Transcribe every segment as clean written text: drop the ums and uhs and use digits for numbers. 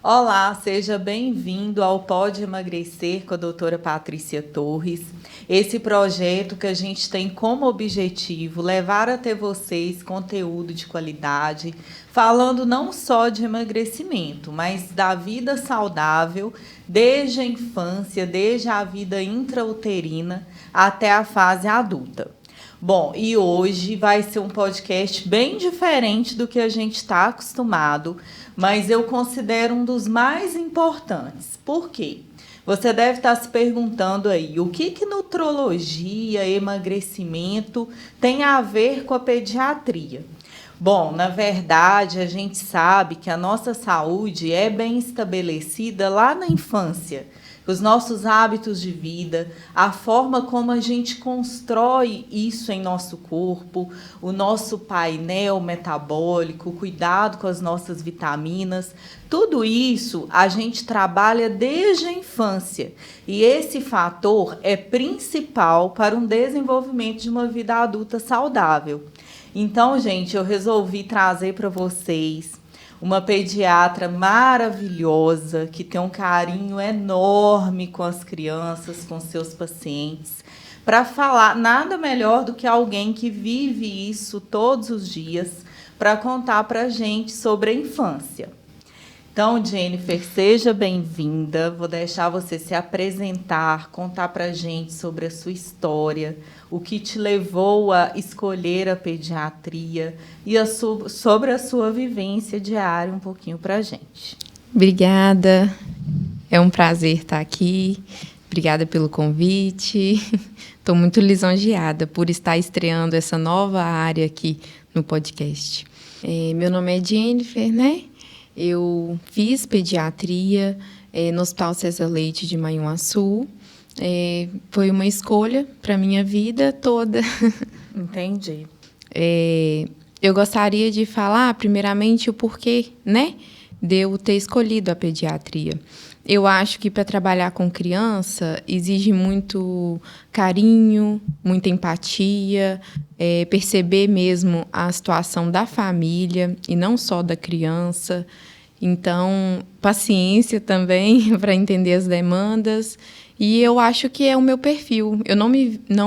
Olá, seja bem-vindo ao Pode Emagrecer com a doutora Patrícia Torres. Esse projeto que a gente tem como objetivo levar até vocês conteúdo de qualidade, falando não só de emagrecimento, mas da vida saudável, desde a infância, desde a vida intrauterina até a fase adulta. Bom, e hoje vai ser um podcast bem diferente do que a gente está acostumado, mas eu considero um dos mais importantes. Por quê? Você deve estar se perguntando aí, o que nutrologia, emagrecimento tem a ver com a pediatria? Bom, na verdade, a gente sabe que a nossa saúde é bem estabelecida lá na infância. Os nossos hábitos de vida, a forma como a gente constrói isso em nosso corpo, o nosso painel metabólico, o cuidado com as nossas vitaminas, tudo isso a gente trabalha desde a infância. E esse fator é principal para um desenvolvimento de uma vida adulta saudável. Então, gente, eu resolvi trazer para vocês uma pediatra maravilhosa, que tem um carinho enorme com as crianças, com seus pacientes, para falar nada melhor do que alguém que vive isso todos os dias, para contar para a gente sobre a infância. Então, Jennifer, seja bem-vinda. Vou deixar você se apresentar, contar para a gente sobre a sua história, o que te levou a escolher a pediatria e sobre a sua vivência diária um pouquinho para a gente. Obrigada. É um prazer estar aqui. Obrigada pelo convite. Estou muito lisonjeada por estar estreando essa nova área aqui no podcast. Meu nome é Jennifer, né? Eu fiz pediatria no Hospital César Leite de Manhuaçu. Foi uma escolha para a minha vida toda. Entendi. Eu gostaria de falar, primeiramente, o porquê, né, de eu ter escolhido a pediatria. Eu acho que para trabalhar com criança exige muito carinho, muita empatia, perceber mesmo a situação da família e não só da criança. Então, paciência também para entender as demandas. E eu acho que é o meu perfil. Eu não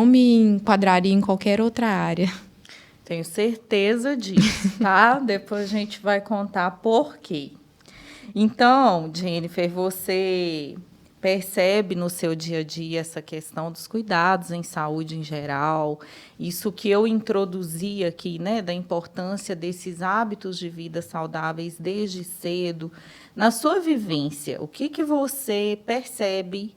me enquadraria em qualquer outra área. Tenho certeza disso, tá? Depois a gente vai contar por quê. Então, Jennifer, você percebe no seu dia a dia essa questão dos cuidados em saúde em geral, isso que eu introduzi aqui, né, da importância desses hábitos de vida saudáveis desde cedo. Na sua vivência, o que você percebe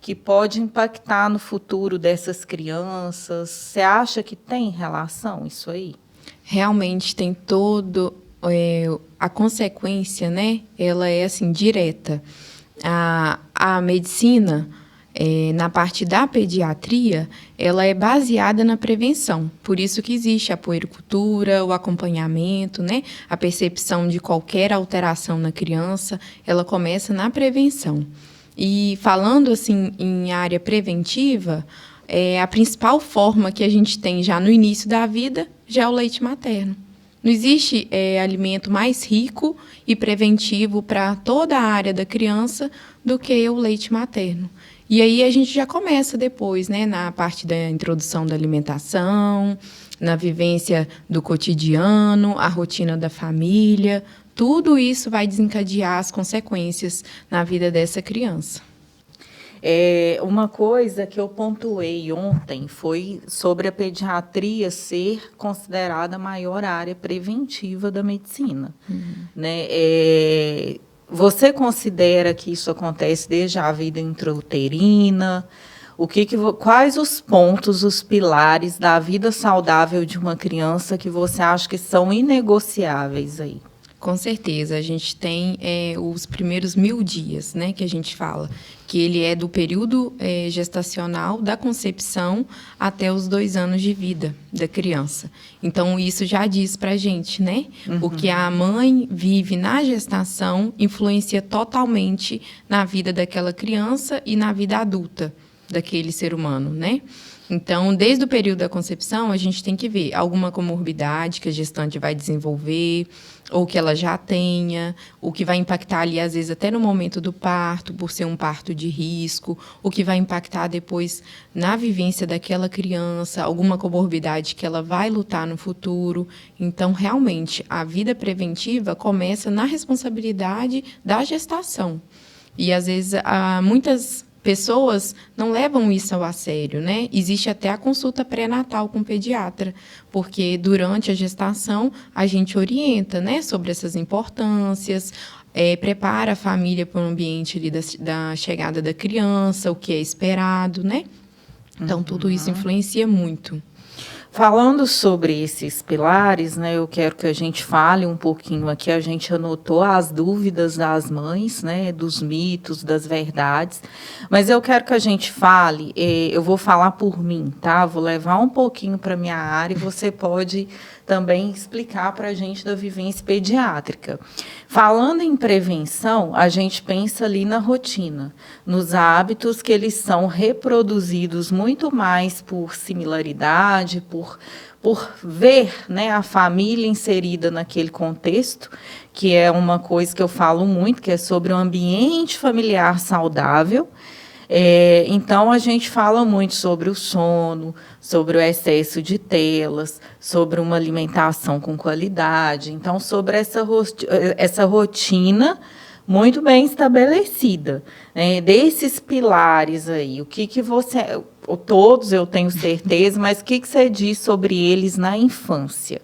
que pode impactar no futuro dessas crianças? Você acha que tem relação isso aí? Realmente tem a consequência, né? Ela é assim direta. A medicina, na parte da pediatria, ela é baseada na prevenção. Por isso que existe a puericultura, o acompanhamento, né? A percepção de qualquer alteração na criança, ela começa na prevenção. E falando assim em área preventiva, a principal forma que a gente tem já no início da vida já é o leite materno. Não existe alimento mais rico e preventivo para toda a área da criança do que o leite materno. E aí a gente já começa depois, né, na parte da introdução da alimentação, na vivência do cotidiano, a rotina da família. Tudo isso vai desencadear as consequências na vida dessa criança. Uma coisa que eu pontuei ontem foi sobre a pediatria ser considerada a maior área preventiva da medicina. Né? Você considera que isso acontece desde a vida intrauterina? Quais os pontos, os pilares da vida saudável de uma criança que você acha que são inegociáveis aí? Com certeza, a gente tem os primeiros 1000 dias, né, que a gente fala, que ele é do período gestacional da concepção até os 2 anos de vida da criança. Então, isso já diz para a gente, né? O que a mãe vive na gestação influencia totalmente na vida daquela criança e na vida adulta daquele ser humano, né? Então, desde o período da concepção, a gente tem que ver alguma comorbidade que a gestante vai desenvolver, ou que ela já tenha, o que vai impactar ali, às vezes, até no momento do parto, por ser um parto de risco, o que vai impactar depois na vivência daquela criança, alguma comorbidade que ela vai lutar no futuro. Então, realmente, a vida preventiva começa na responsabilidade da gestação. E, às vezes, muitas pessoas não levam isso a sério, né? Existe até a consulta pré-natal com o pediatra, porque durante a gestação a gente orienta, né, sobre essas importâncias, prepara a família para o ambiente ali da chegada da criança, o que é esperado, né? Então, tudo isso influencia muito. Falando sobre esses pilares, né, eu quero que a gente fale um pouquinho aqui, a gente anotou as dúvidas das mães, né, dos mitos, das verdades, mas eu quero que a gente fale, eu vou falar por mim, tá? Vou levar um pouquinho para a minha área e você pode também explicar para a gente da vivência pediátrica. Falando em prevenção, a gente pensa ali na rotina, nos hábitos que eles são reproduzidos muito mais por similaridade, por ver, né, a família inserida naquele contexto, que é uma coisa que eu falo muito, que é sobre o ambiente familiar saudável. Então, a gente fala muito sobre o sono, sobre o excesso de telas, sobre uma alimentação com qualidade. Então, sobre essa rotina muito bem estabelecida, né? Desses pilares aí, o que você... Todos eu tenho certeza, mas o que você diz sobre eles na infância?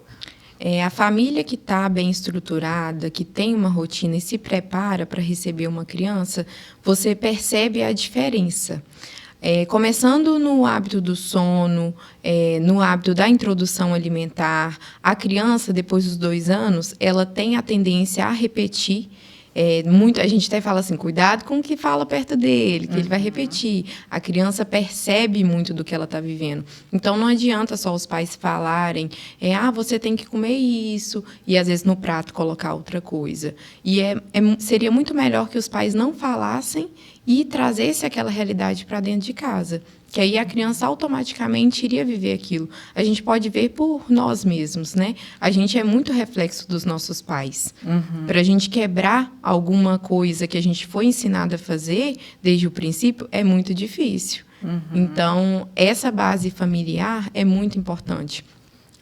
A família que está bem estruturada, que tem uma rotina e se prepara para receber uma criança, você percebe a diferença. Começando no hábito do sono, no hábito da introdução alimentar, a criança, depois dos 2 anos, ela tem a tendência a repetir. A gente até fala assim, cuidado com o que fala perto dele, que ele vai repetir. A criança percebe muito do que ela está vivendo. Então, não adianta só os pais falarem, você tem que comer isso, e às vezes no prato colocar outra coisa. E seria muito melhor que os pais não falassem e trazessem aquela realidade para dentro de casa. Que aí a criança automaticamente iria viver aquilo. A gente pode ver por nós mesmos, né? A gente é muito reflexo dos nossos pais. Para a gente quebrar alguma coisa que a gente foi ensinado a fazer desde o princípio, é muito difícil. Então, essa base familiar é muito importante.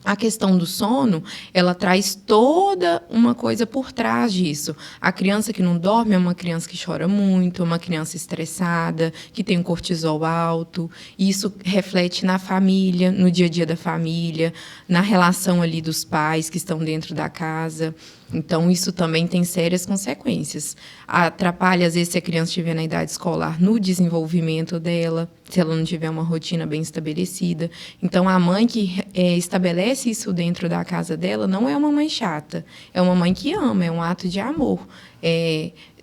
A questão do sono, ela traz toda uma coisa por trás disso. A criança que não dorme é uma criança que chora muito, é uma criança estressada, que tem um cortisol alto. E isso reflete na família, no dia a dia da família, na relação ali dos pais que estão dentro da casa. Então, isso também tem sérias consequências. Atrapalha, às vezes, se a criança estiver na idade escolar, no desenvolvimento dela, se ela não tiver uma rotina bem estabelecida. Então, a mãe que estabelece isso dentro da casa dela não é uma mãe chata, é uma mãe que ama, é um ato de amor.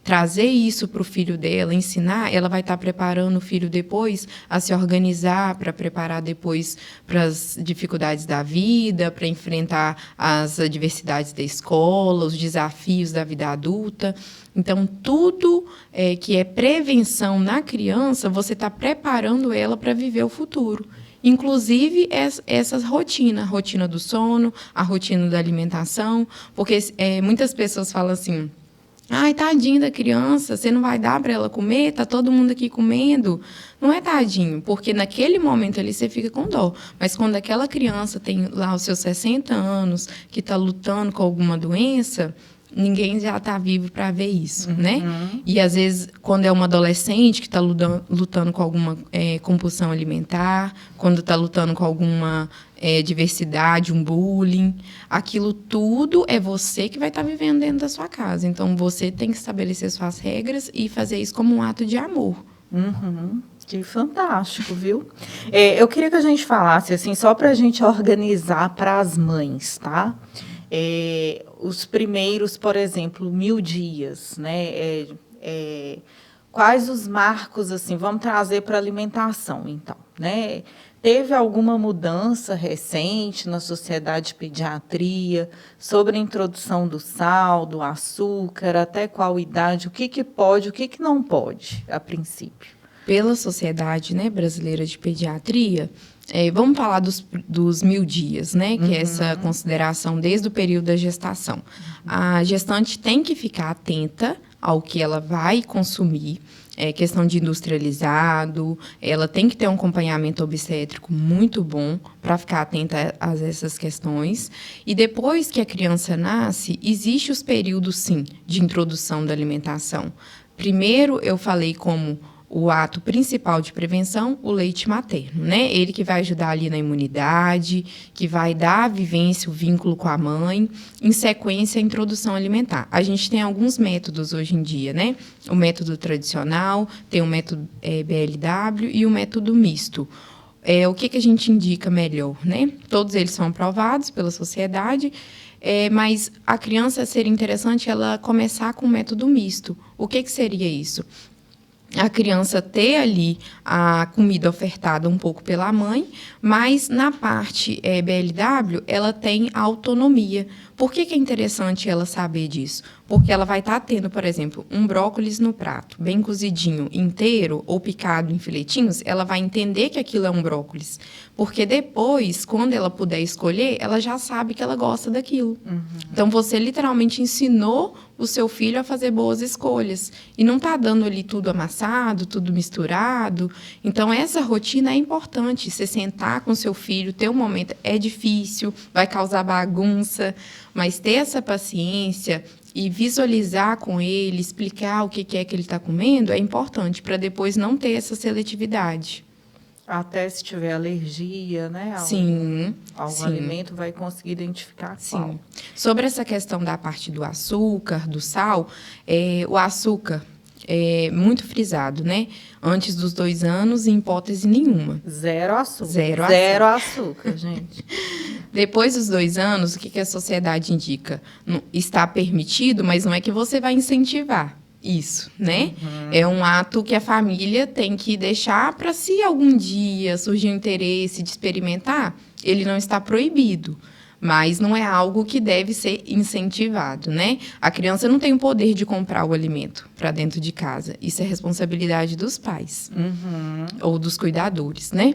Trazer isso para o filho dela, ensinar, ela vai estar preparando o filho depois a se organizar, para preparar depois para as dificuldades da vida, para enfrentar as adversidades da escola, os desafios da vida adulta. Então, tudo que é prevenção na criança, você está preparando ela para viver o futuro. Inclusive, essa rotina, a rotina do sono, a rotina da alimentação, porque muitas pessoas falam assim... Ai, tadinho da criança, você não vai dar para ela comer? Tá todo mundo aqui comendo. Não é tadinho, porque naquele momento ali você fica com dó. Mas quando aquela criança tem lá os seus 60 anos, que está lutando com alguma doença, ninguém já está vivo para ver isso, né? E, às vezes, quando é uma adolescente que está lutando com alguma compulsão alimentar, quando está lutando com alguma diversidade, um bullying, aquilo tudo é você que vai estar vivendo dentro da sua casa. Então, você tem que estabelecer suas regras e fazer isso como um ato de amor. Que fantástico, viu? Eu queria que a gente falasse, assim, só para a gente organizar para as mães, tá? Os primeiros, por exemplo, 1000 dias, né? Quais os marcos, assim, vamos trazer para a alimentação, então, né? Teve alguma mudança recente na sociedade de pediatria sobre a introdução do sal, do açúcar, até qual idade, o que pode, o que não pode, a princípio? Pela Sociedade, né, Brasileira de Pediatria, Vamos falar dos 1000 dias, né? Que é essa consideração desde o período da gestação. A gestante tem que ficar atenta ao que ela vai consumir. Questão de industrializado, ela tem que ter um acompanhamento obstétrico muito bom para ficar atenta a essas questões. E depois que a criança nasce, existem os períodos, sim, de introdução da alimentação. Primeiro, eu falei como o ato principal de prevenção, o leite materno, né? Ele que vai ajudar ali na imunidade, que vai dar a vivência, o vínculo com a mãe, em sequência, a introdução alimentar. A gente tem alguns métodos hoje em dia, né? O método tradicional, tem o método BLW e o método misto. O que a gente indica melhor, né? Todos eles são aprovados pela sociedade, mas a criança seria interessante ela começar com o método misto. O que seria isso? A criança ter ali a comida ofertada um pouco pela mãe, mas na parte BLW, ela tem autonomia. Por que é interessante ela saber disso? Porque ela vai estar tendo, por exemplo, um brócolis no prato, bem cozidinho, inteiro ou picado em filetinhos, ela vai entender que aquilo é um brócolis. Porque depois, quando ela puder escolher, ela já sabe que ela gosta daquilo. Então, você literalmente ensinou o seu filho a fazer boas escolhas. E não está dando ali tudo amassado, tudo misturado. Então, essa rotina é importante. Você sentar com seu filho, ter um momento, é difícil, vai causar bagunça, mas ter essa paciência e visualizar com ele, explicar o que é que ele está comendo, é importante, para depois não ter essa seletividade. Até se tiver alergia, né? Algum alimento, vai conseguir identificar qual. Sim. Sobre essa questão da parte do açúcar, do sal, o açúcar é muito frisado, né? Antes dos 2 anos, em hipótese nenhuma. Zero açúcar. Zero açúcar, gente. Depois dos 2 anos, o que a sociedade indica? Está permitido, mas não é que você vai incentivar isso, né? É um ato que a família tem que deixar para, se algum dia surgir um interesse de experimentar, ele não está proibido. Mas não é algo que deve ser incentivado, né? A criança não tem o poder de comprar o alimento para dentro de casa. Isso é responsabilidade dos pais ou dos cuidadores, né?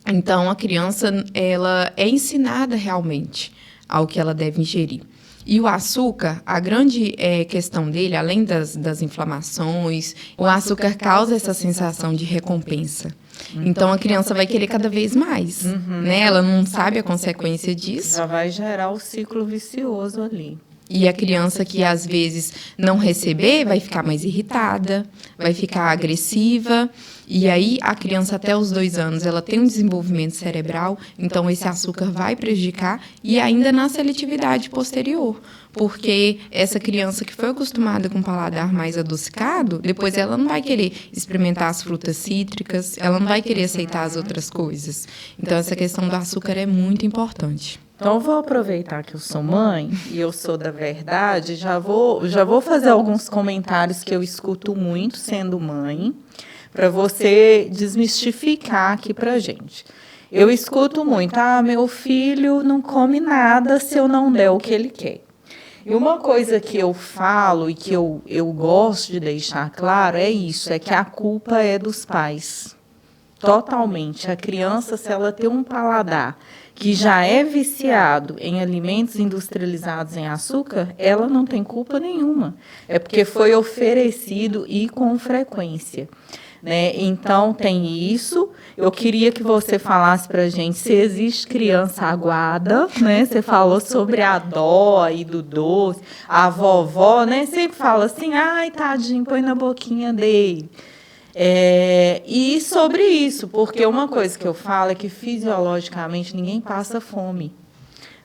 Então, a criança ela é ensinada realmente ao que ela deve ingerir. E o açúcar, a grande questão dele, além das inflamações, o açúcar causa essa sensação de recompensa. Então, a criança vai querer cada vez mais, né? Ela não sabe a consequência disso. Já vai gerar o ciclo vicioso ali. E a criança que, às vezes, não receber, vai ficar mais irritada, vai ficar agressiva. E aí, a criança, até os 2 anos, ela tem um desenvolvimento cerebral, então esse açúcar vai prejudicar, e ainda na seletividade posterior. Porque essa criança que foi acostumada com um paladar mais adocicado, depois ela não vai querer experimentar as frutas cítricas, ela não vai querer aceitar as outras coisas. Então, essa questão do açúcar é muito importante. Então, eu vou aproveitar que eu sou mãe e eu sou da verdade, já vou fazer alguns comentários que eu escuto muito sendo mãe, para você desmistificar aqui para a gente. Eu escuto muito, meu filho não come nada se eu não der o que ele quer. E uma coisa que eu falo e que eu gosto de deixar claro é isso, é que a culpa é dos pais. Totalmente. A criança, se ela tem um paladar que já é viciado em alimentos industrializados em açúcar, ela não tem culpa nenhuma. É porque foi oferecido e com frequência. Né? Então, tem isso. Eu queria que você falasse para a gente se existe criança aguada, né? Você falou sobre a dó aí do doce, a vovó, né? Sempre fala assim, ai, tadinho, põe na boquinha dele. E sobre isso, porque uma coisa que eu falo é que fisiologicamente ninguém passa fome.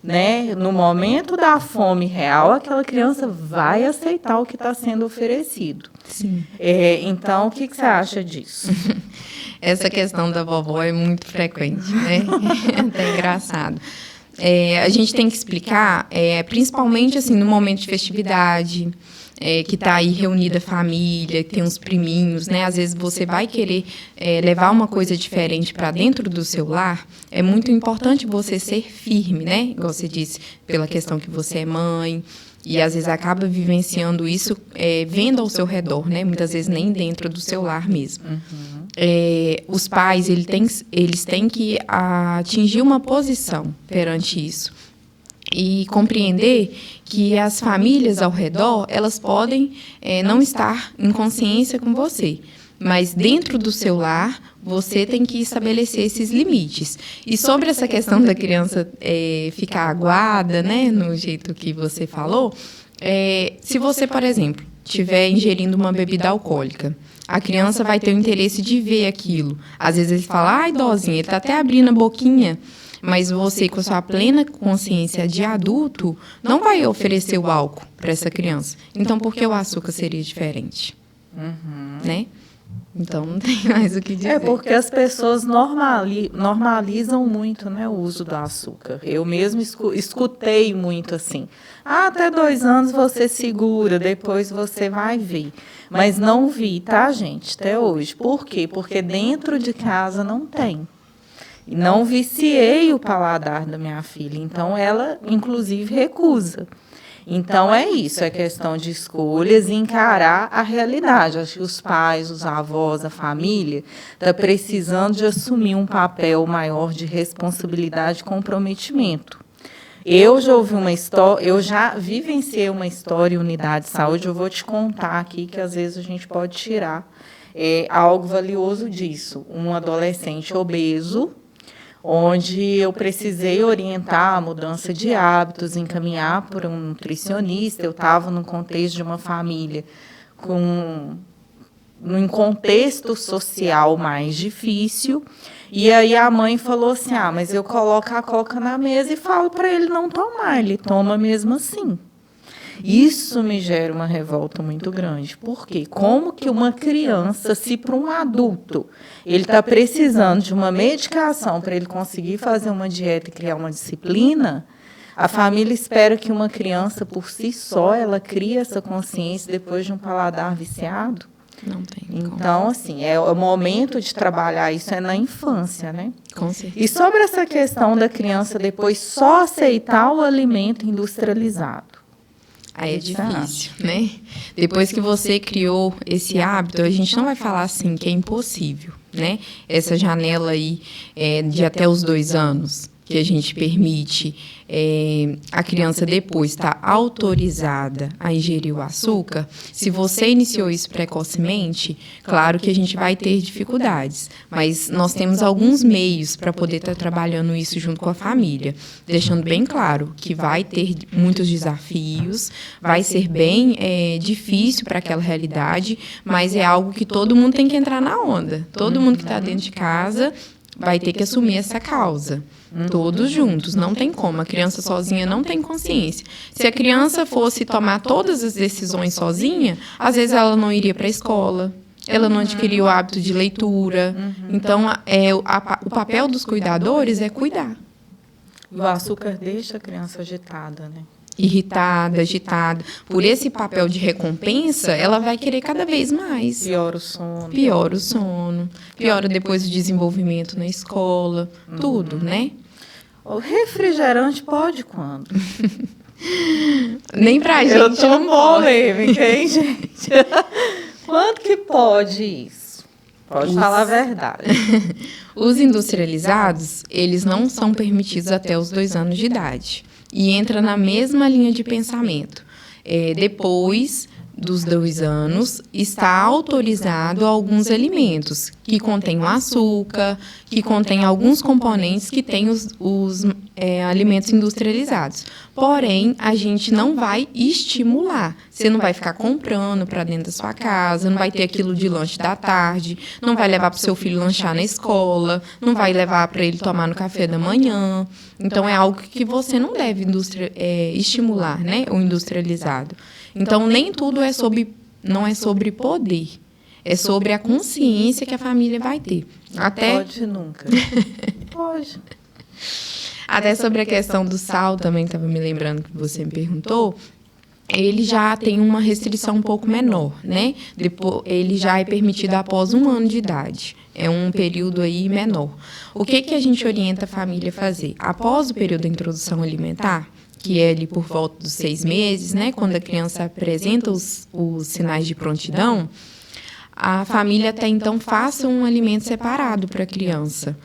Né? No momento da fome real, aquela criança vai aceitar o que está sendo oferecido. Sim. Então, o que você acha disso? Essa questão da vovó é muito frequente, né? É até engraçado. A gente tem que explicar, principalmente assim, no momento de festividade, que está aí reunida a família, que tem uns priminhos, né? Às vezes você vai querer levar uma coisa diferente para dentro do seu lar. É muito importante você ser firme, né? Igual você disse, pela questão que você é mãe. E às vezes acaba vivenciando isso vendo ao seu redor, né? Muitas vezes nem dentro do seu lar mesmo. os pais eles têm que atingir uma posição perante isso e compreender que as famílias ao redor elas podem não estar em consciência com você, mas dentro do seu lar você tem que estabelecer esses limites. E sobre essa questão da criança ficar aguada, né, no jeito que você falou, se você, por exemplo, estiver ingerindo uma bebida alcoólica, a criança vai ter o interesse de ver aquilo. Às vezes ele fala, ai, idosinha, ele está até abrindo a boquinha, mas você, com a sua plena consciência de adulto, não vai oferecer o álcool para essa criança. Então, por que o açúcar seria diferente? Né? Então, não tem mais o que dizer. Porque as pessoas normalizam muito, né, o uso do açúcar. Eu mesmo escutei muito assim. Até 2 anos você segura, depois você vai ver. Mas não vi, tá, gente, até hoje. Por quê? Porque dentro de casa não tem. E não viciei o paladar da minha filha. Então, ela, inclusive, recusa. Então, é isso, é questão de escolhas e encarar a realidade. Acho que os pais, os avós, a família, está precisando de assumir um papel maior de responsabilidade e comprometimento. Eu já ouvi uma história, eu já vivenciei uma história em unidade de saúde, eu vou te contar aqui, que às vezes a gente pode tirar algo valioso disso. Um adolescente obeso, onde eu precisei orientar a mudança de hábitos, encaminhar por um nutricionista. Eu estava no contexto de uma família num contexto social mais difícil, e aí a mãe falou assim, mas eu coloco a coca na mesa e falo para ele não tomar, ele toma mesmo assim. Isso me gera uma revolta muito grande. Por quê? Como que uma criança, se para um adulto, ele está precisando de uma medicação para ele conseguir fazer uma dieta e criar uma disciplina, a família espera que uma criança, por si só, ela crie essa consciência depois de um paladar viciado? Não tem. Então, assim, o momento de trabalhar isso é na infância, né? Com certeza. E sobre essa questão da criança depois só aceitar o alimento industrializado. Aí é difícil, né? Depois que você criou esse hábito, a gente não vai falar assim que é impossível, né? Essa janela aí de até os 2 anos, que a gente permite a criança depois estar autorizada a ingerir o açúcar, se você iniciou isso precocemente, claro que a gente vai ter dificuldades, mas nós temos alguns meios para poder estar trabalhando isso junto com a família, deixando bem claro que vai ter muitos desafios, vai ser bem difícil para aquela realidade, mas é algo que todo mundo tem que entrar na onda. Todo mundo que está dentro de casa vai ter que assumir essa causa. Todos juntos, não tem como. A criança sozinha não tem consciência. Se a criança fosse tomar todas as decisões sozinha, às vezes ela não iria para a escola, ela não adquiria o hábito de leitura. Então, o papel dos cuidadores é cuidar. O açúcar deixa a criança agitada, né? Irritada, agitada. Por esse papel de recompensa, ela vai querer cada vez mais. Piora o sono. Piora o sono. Piora depois o desenvolvimento na escola. Tudo, né? O refrigerante pode quando? Nem pra gente. Eu tô polêmica, hein, gente? Quando que pode isso? Pode falar a verdade. Os industrializados, eles não são permitidos até os 2 anos de idade. E entra na mesma linha de pensamento. Depois dos 2 anos, está autorizado alguns alimentos que contêm o açúcar, que contêm alguns componentes que têm os alimentos industrializados. Porém, a gente não vai estimular. Você não vai ficar comprando para dentro da sua casa, não vai ter aquilo de lanche da tarde, não vai levar para o seu filho lanchar na escola, não vai levar para ele tomar no café da manhã. Então, é algo que você não deve estimular, né, o industrializado. Então, nem tudo não é sobre poder, é sobre a consciência que a família vai ter. Pode nunca. Pode. Até sobre a questão do sal, também estava me lembrando que você me perguntou, ele já tem uma restrição um pouco menor, né? Ele já é permitido após 1 ano de idade. É um período aí menor. O que a gente orienta a família a fazer? Após o período da introdução alimentar, que é ali por volta dos 6 meses, né, quando a criança apresenta os sinais de prontidão, a família até então faça um alimento separado para a criança,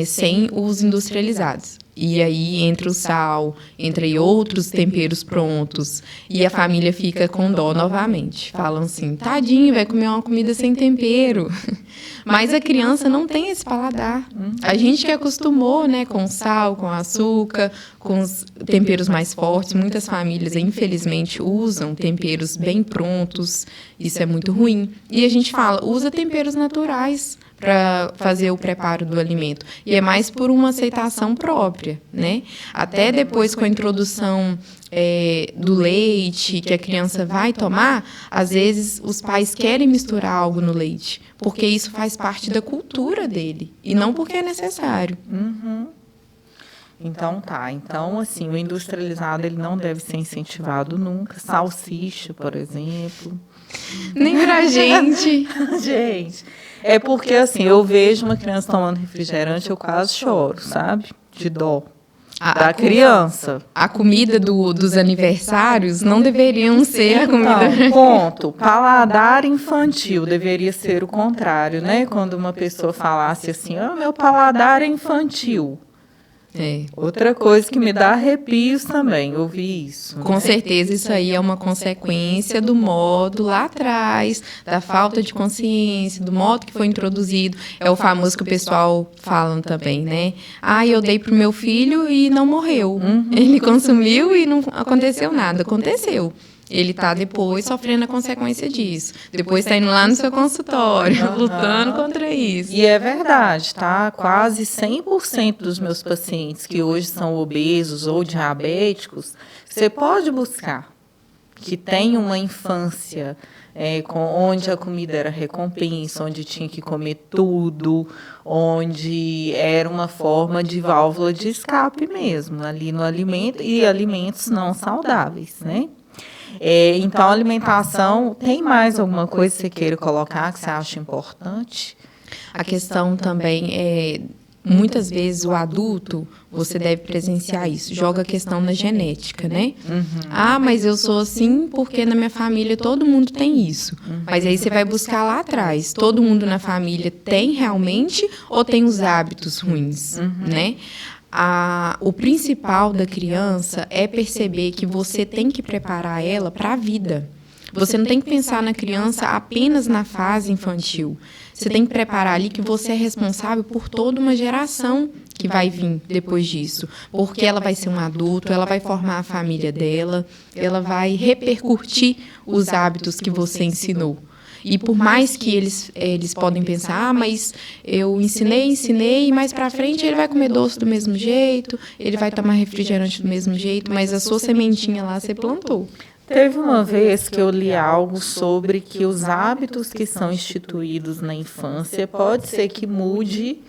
sem os industrializados. E aí entra o sal, entra aí outros temperos prontos, e a família fica com dó novamente. Falam assim, tadinho, vai comer uma comida sem tempero. Mas a criança não tem esse paladar. A gente que acostumou, né, com sal, com açúcar, com os temperos mais fortes, muitas famílias, infelizmente, usam temperos bem prontos, isso é muito ruim. E a gente fala, usa temperos naturais para fazer o preparo do alimento. E é mais por uma aceitação própria, né? Até depois, com a introdução do leite que a criança vai tomar, às vezes os pais querem misturar algo no leite, porque isso faz parte da cultura dele, e não porque é necessário. Uhum. Então tá, então assim, o industrializado ele não deve ser incentivado nunca. Salsicha, por exemplo. Nem pra gente. Gente, é porque assim, eu vejo uma criança tomando refrigerante, eu quase choro, sabe? De dó. Da criança. A comida dos aniversários não deveriam ser a comida... Então, ponto. Paladar infantil deveria ser o contrário, né? Quando uma pessoa falasse assim, meu paladar é infantil. Outra coisa que me dá arrepios também, ouvir isso. Com certeza, isso aí é uma consequência do modo lá atrás, da falta de consciência, do modo que foi introduzido. É o famoso que o pessoal fala também, né? Eu dei pro meu filho e não morreu. Uhum. Ele consumiu e não aconteceu nada. Aconteceu. Ele está depois sofrendo a consequência disso. Depois está indo lá no seu consultório, lutando contra isso. E é verdade, tá? Quase 100% dos meus pacientes que hoje são obesos ou diabéticos, você pode buscar que tem uma infância onde a comida era recompensa, onde tinha que comer tudo, onde era uma forma de válvula de escape mesmo, ali no alimento, e alimentos não saudáveis, né? Então, a alimentação, tem mais alguma coisa que você queira colocar que você acha importante? A questão também muitas vezes o adulto, você deve presenciar isso, joga a questão na genética, né? Uhum. Mas eu sou assim porque na minha família todo mundo tem isso. Uhum. Mas aí você vai buscar lá atrás, todo mundo na família tem realmente ou tem os hábitos ruins, né? O principal da criança é perceber que você tem que preparar ela para a vida. Você não tem que pensar na criança apenas na fase infantil. Você tem que preparar ali que você é responsável por toda uma geração que vai vir depois disso. Porque ela vai ser um adulto, ela vai formar a família dela, ela vai repercutir os hábitos que você ensinou. E por mais que eles podem pensar, mas eu ensinei, e mais para frente ele vai comer doce do mesmo jeito, ele vai tomar refrigerante do mesmo jeito, mas a sua sementinha lá você plantou. Teve uma vez que eu li algo sobre que os hábitos que são instituídos na infância pode ser que mude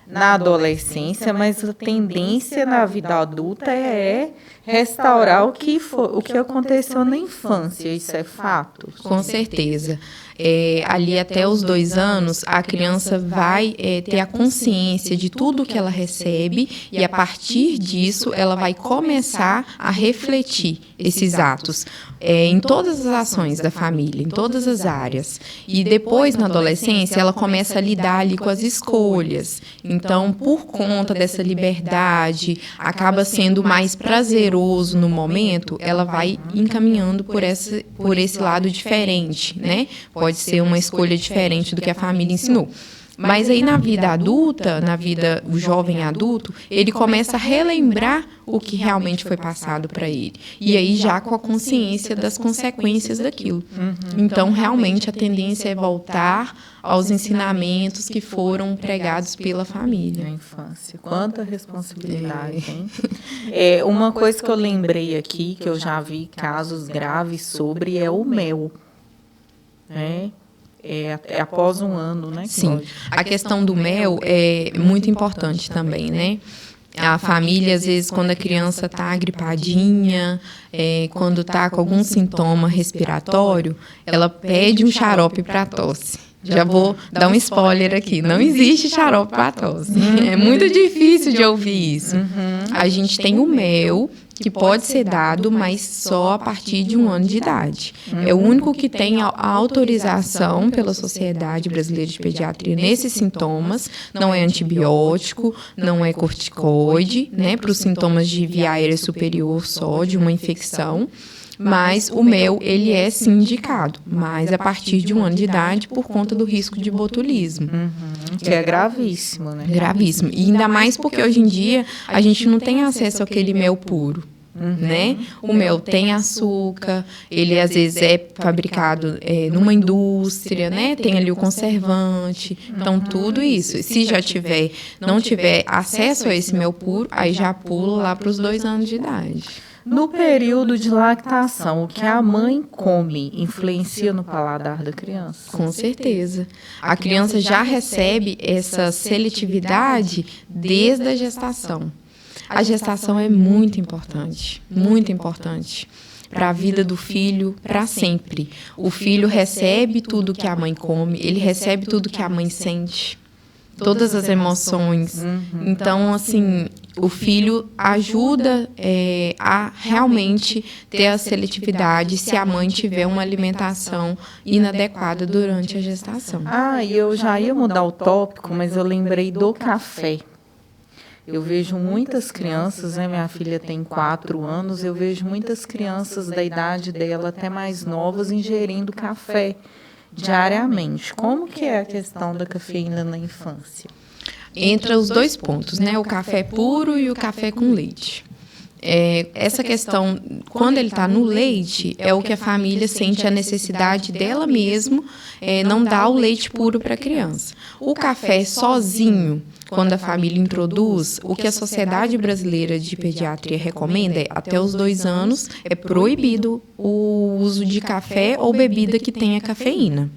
na adolescência, mas a tendência na vida adulta é restaurar o que aconteceu na infância. Isso é fato? Com certeza. Ali até os 2 anos, a criança vai ter a consciência de tudo que ela recebe e, a partir disso, ela vai começar a refletir esses atos em todas as ações da família, em todas as áreas. E depois, na adolescência, ela começa a lidar ali com as escolhas. Então, por conta dessa liberdade, acaba sendo mais prazeroso no momento, ela vai encaminhando por esse lado diferente, né? Pode ser uma escolha diferente do que a família ensinou. Mas aí na vida adulta, o jovem adulto, ele começa a relembrar o que realmente foi passado para ele. E aí já com a consciência das consequências daquilo. Então, realmente, a tendência é voltar aos ensinamentos que foram pregados pela família. Na infância. Quanta responsabilidade, hein? Uma coisa que eu lembrei aqui, que eu já vi casos graves sobre, é o mel. Após 1 ano, né? Sim, a questão do mel é muito importante também, né? A família, às vezes, quando a criança está gripadinha, quando está com algum sintoma respiratório, ela pede um xarope para tosse. Já vou dar um spoiler aqui, não existe xarope para tosse. É muito difícil de ouvir isso. A gente tem o mel, que pode ser dado, mas só a partir de 1 ano de idade. É o único que tem a autorização pela Sociedade Brasileira de Pediatria nesses sintomas. Não é antibiótico, não é corticoide, né, para os sintomas de via aérea superior só, de uma infecção. Mas o mel, ele é sim indicado, mas a partir de 1 ano de idade, por conta do risco de botulismo. Que é gravíssimo, né? Gravíssimo. E ainda mais porque hoje em dia a gente não tem acesso àquele mel puro. Né? O mel tem açúcar, ele às vezes é fabricado numa indústria, né? Tem ali o conservante, então tudo isso. Se já não tiver acesso a esse mel puro, aí já pula lá para os 2 anos de idade. No período de lactação, o que a mãe come influencia no paladar da criança? Com certeza. A criança já recebe essa seletividade desde a gestação. A gestação é muito importante para a vida do filho, para sempre. O filho recebe tudo que a mãe come, ele recebe tudo que a mãe sente, todas as emoções. Então, assim, o filho ajuda a realmente ter a seletividade se a mãe tiver uma alimentação inadequada durante a gestação. E eu já ia mudar o tópico, mas eu lembrei do café. Eu vejo muitas crianças, né? Minha filha tem 4 anos, eu vejo muitas crianças da idade dela, até mais novas, ingerindo café diariamente. Como que é a questão da cafeína na infância? Entra os 2 pontos, né? O café puro e o café com leite. Essa questão, quando ele está no leite, é o que a família sente a necessidade dela mesmo, não dar o leite puro para a criança. O café sozinho, quando a família introduz, o que a Sociedade Brasileira de Pediatria recomenda é, até os 2 anos, é proibido o uso de café ou bebida que tenha cafeína.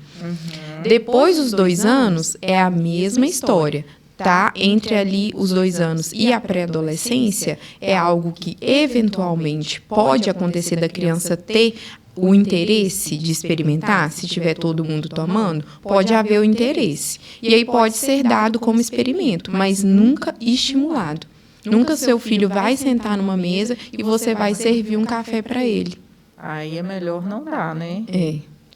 Depois dos 2 anos, é a mesma história. Tá? Entre ali os 2 anos e a pré-adolescência, é algo que eventualmente pode acontecer da criança ter o interesse de experimentar, se tiver todo mundo tomando, pode haver o interesse. E aí pode ser dado como experimento, mas nunca estimulado. Nunca seu filho vai sentar numa mesa e você vai servir um café para ele. Aí é melhor não dar, né?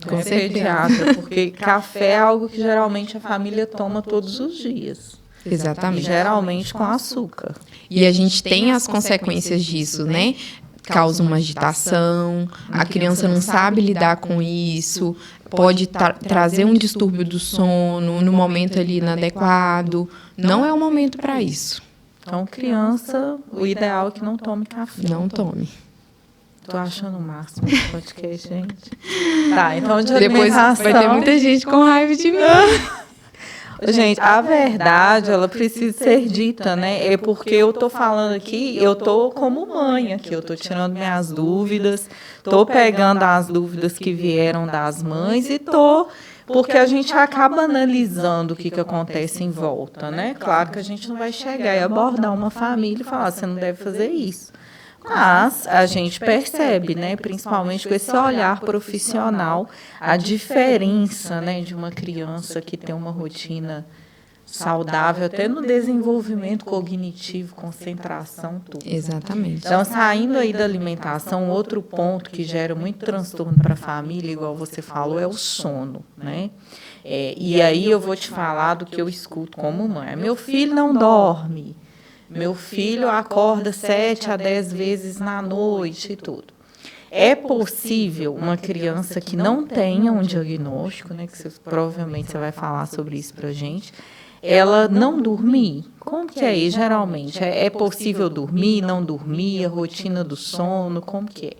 Com certeza. Pediatra, porque café é algo que geralmente a família toma todos os dias. Exatamente. Geralmente com açúcar. E a gente tem as consequências disso, né? Causa uma agitação, a criança não sabe lidar com isso, pode trazer um distúrbio do sono no momento ali inadequado. Não é o momento para isso. Então, criança, o ideal é que não tome café. Não tome. Tô achando o máximo esse podcast, gente. Tá, então de depois alimentação... vai ter muita gente com raiva de mim. Gente, a verdade, ela precisa ser dita, né? É porque eu tô falando aqui, eu tô como mãe aqui, eu tô tirando minhas dúvidas, tô pegando as dúvidas que vieram das mães e tô... Porque a gente acaba analisando o que acontece em volta, né? Claro que a gente não vai chegar e abordar uma família e falar, você não deve fazer isso. Mas a gente percebe, né, principalmente com esse olhar profissional, a diferença, né, de uma criança que tem uma rotina saudável, até no desenvolvimento cognitivo, concentração, tudo. Exatamente. Então, saindo aí da alimentação, outro ponto que gera muito transtorno para a família, igual você falou, é o sono, né? E aí eu vou te falar do que eu escuto como mãe. Meu filho não dorme. Meu filho acorda 7 a 10 vezes na noite e tudo. É possível uma criança que não tenha um diagnóstico, né, que provavelmente você vai falar sobre isso para a gente, ela não dormir? Como que é aí, geralmente? É possível dormir, não dormir, a rotina do sono, como que é?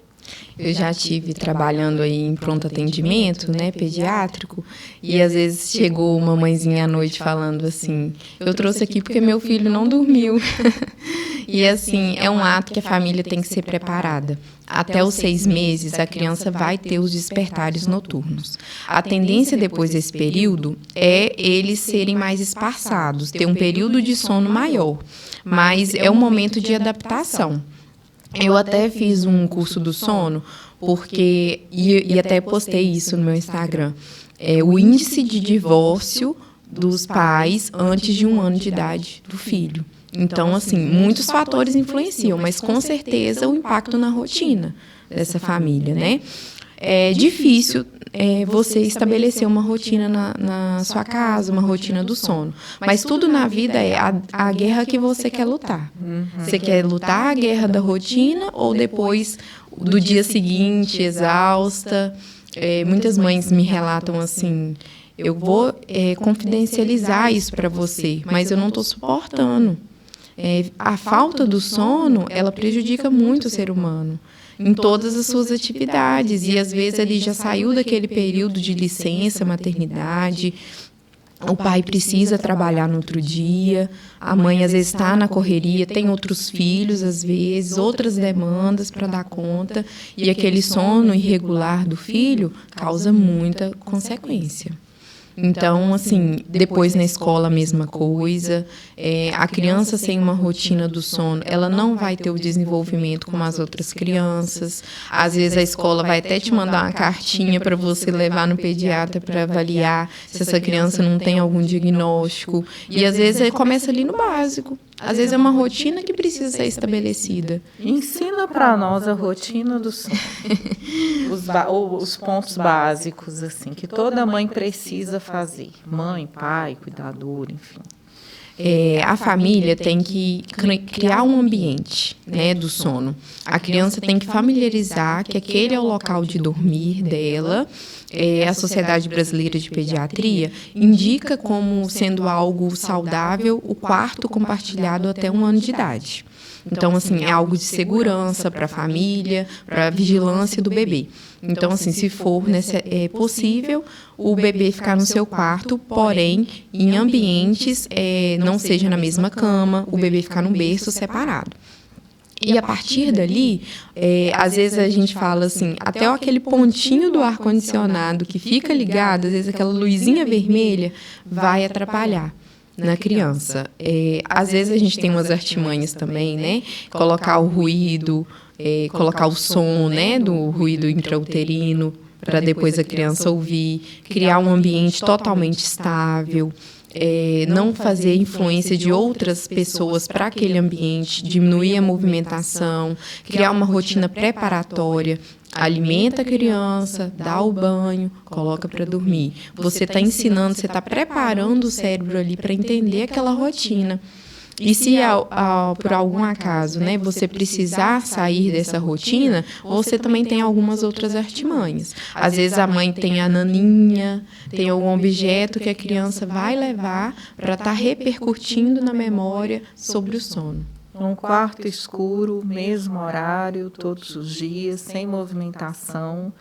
Eu já tive trabalhando aí em pronto atendimento, né, pediátrico, e às vezes chegou uma mãezinha à noite falando assim, eu trouxe aqui porque meu filho não dormiu. E assim, é um ato que a família tem que ser preparada. Até os 6 meses, a criança vai ter os despertares noturnos. A tendência depois desse período é eles serem mais esparçados, ter um período de sono maior, mas é um momento de adaptação. Eu até fiz um curso do sono, porque, e até postei isso no meu Instagram, o índice de divórcio dos pais antes de 1 ano de idade do filho. Então, assim, muitos fatores influenciam, mas com certeza o impacto na rotina dessa família, né? É difícil você estabelecer uma rotina na sua casa, uma rotina do sono. Mas tudo na vida é a guerra que você quer lutar. Você quer lutar a guerra da rotina ou depois do dia seguinte, exausta? Muitas mães me relatam assim, eu vou confidencializar isso para você, mas eu não estou suportando. A falta do sono, ela prejudica muito o ser humano em todas as suas atividades. E, às vezes, ele já saiu daquele período de licença, maternidade, o pai precisa trabalhar no outro dia, a mãe, às vezes, está na correria, tem outros filhos, às vezes, outras demandas para dar conta, e aquele sono irregular do filho causa muita consequência. Então, assim, depois na escola a mesma coisa, a criança sem uma rotina do sono, ela não vai ter o desenvolvimento como as outras crianças. Às vezes a escola vai até te mandar uma cartinha para você levar no pediatra para avaliar se essa criança não tem algum diagnóstico. E às vezes começa ali no básico. Às vezes é uma rotina que precisa ser estabelecida. Ensina para nós a rotina do sono. Os pontos básicos, assim, que toda mãe precisa fazer. Mãe, pai, cuidador, enfim. A família tem que criar um ambiente, né, do sono. A criança tem que familiarizar que aquele é o local de dormir dela. A Sociedade Brasileira de Pediatria indica como sendo algo saudável o quarto compartilhado até 1 ano de idade. Então, assim, é algo de segurança para a família, para a vigilância do bebê. Então, assim, se for possível, o bebê ficar no seu quarto, porém, em ambientes, não seja na mesma cama, o bebê ficar num berço separado. E a partir dali, às vezes a gente fala assim, até aquele pontinho do ar-condicionado que fica ligado, às vezes aquela luzinha vermelha, vai atrapalhar na criança. Às vezes a gente tem umas artimanhas também, né? Colocar o ruído, colocar o som, né, do ruído intrauterino, para depois a criança ouvir, criar um ambiente totalmente estável. Não fazer influência de outras pessoas para aquele ambiente, diminuir a movimentação, criar uma rotina preparatória, alimenta a criança, dá o banho, coloca para dormir. Você está ensinando, você está preparando o cérebro ali para entender aquela rotina. E se por algum acaso, né, você precisar sair dessa rotina, você também tem algumas outras artimanhas. Às vezes a mãe tem a naninha, tem algum objeto que a criança vai levar para estar repercutindo na memória sobre o sono. Um quarto escuro, mesmo horário, todos os dias, sem movimentação.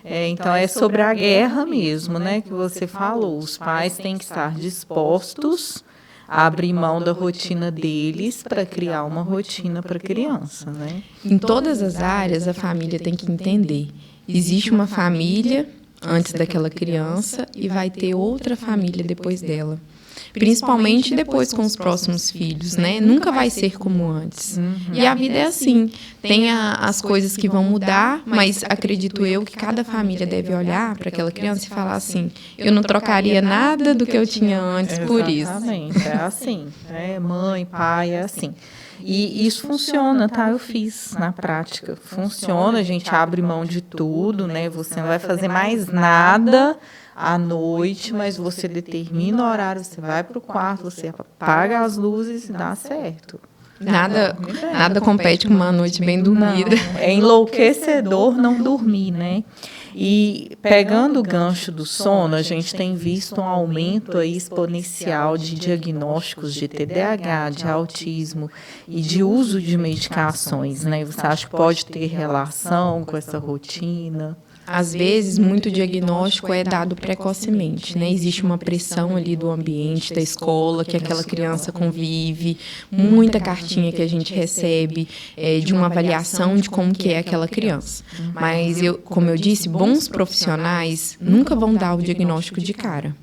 Então, é sobre a guerra mesmo, né, que você falou. Os pais têm que estar dispostos abrir mão da rotina deles para criar uma rotina para a criança, né? Em todas as áreas, a família tem que entender. Existe uma família antes daquela criança e vai ter outra família depois dela. Principalmente depois com os próximos filhos, né? Nunca vai ser como antes. E a vida é assim. Tem as coisas que vão mudar, mas acredito eu que cada família deve olhar para aquela criança e falar assim, eu não trocaria nada do que eu tinha antes por isso. Exatamente, é assim. Mãe, pai, é assim. E isso funciona, tá? Eu fiz na prática. Funciona, a gente abre mão de tudo, né? Você não vai fazer mais nada à noite, mas você determina o horário, você vai para o quarto, você apaga as luzes e dá certo. Nada compete com uma noite bem dormida. Não, é enlouquecedor não dormir, né? E pegando o gancho do sono, a gente tem visto um aumento aí exponencial de diagnósticos de TDAH, de autismo e de uso de medicações, né? Você acha que pode ter relação com essa rotina? Às vezes, muito diagnóstico é dado precocemente, né? Existe uma pressão ali do ambiente, da escola, que aquela criança convive, muita cartinha que a gente recebe de uma avaliação de como que é aquela criança. Mas, como eu disse, bons profissionais nunca vão dar o diagnóstico de cara.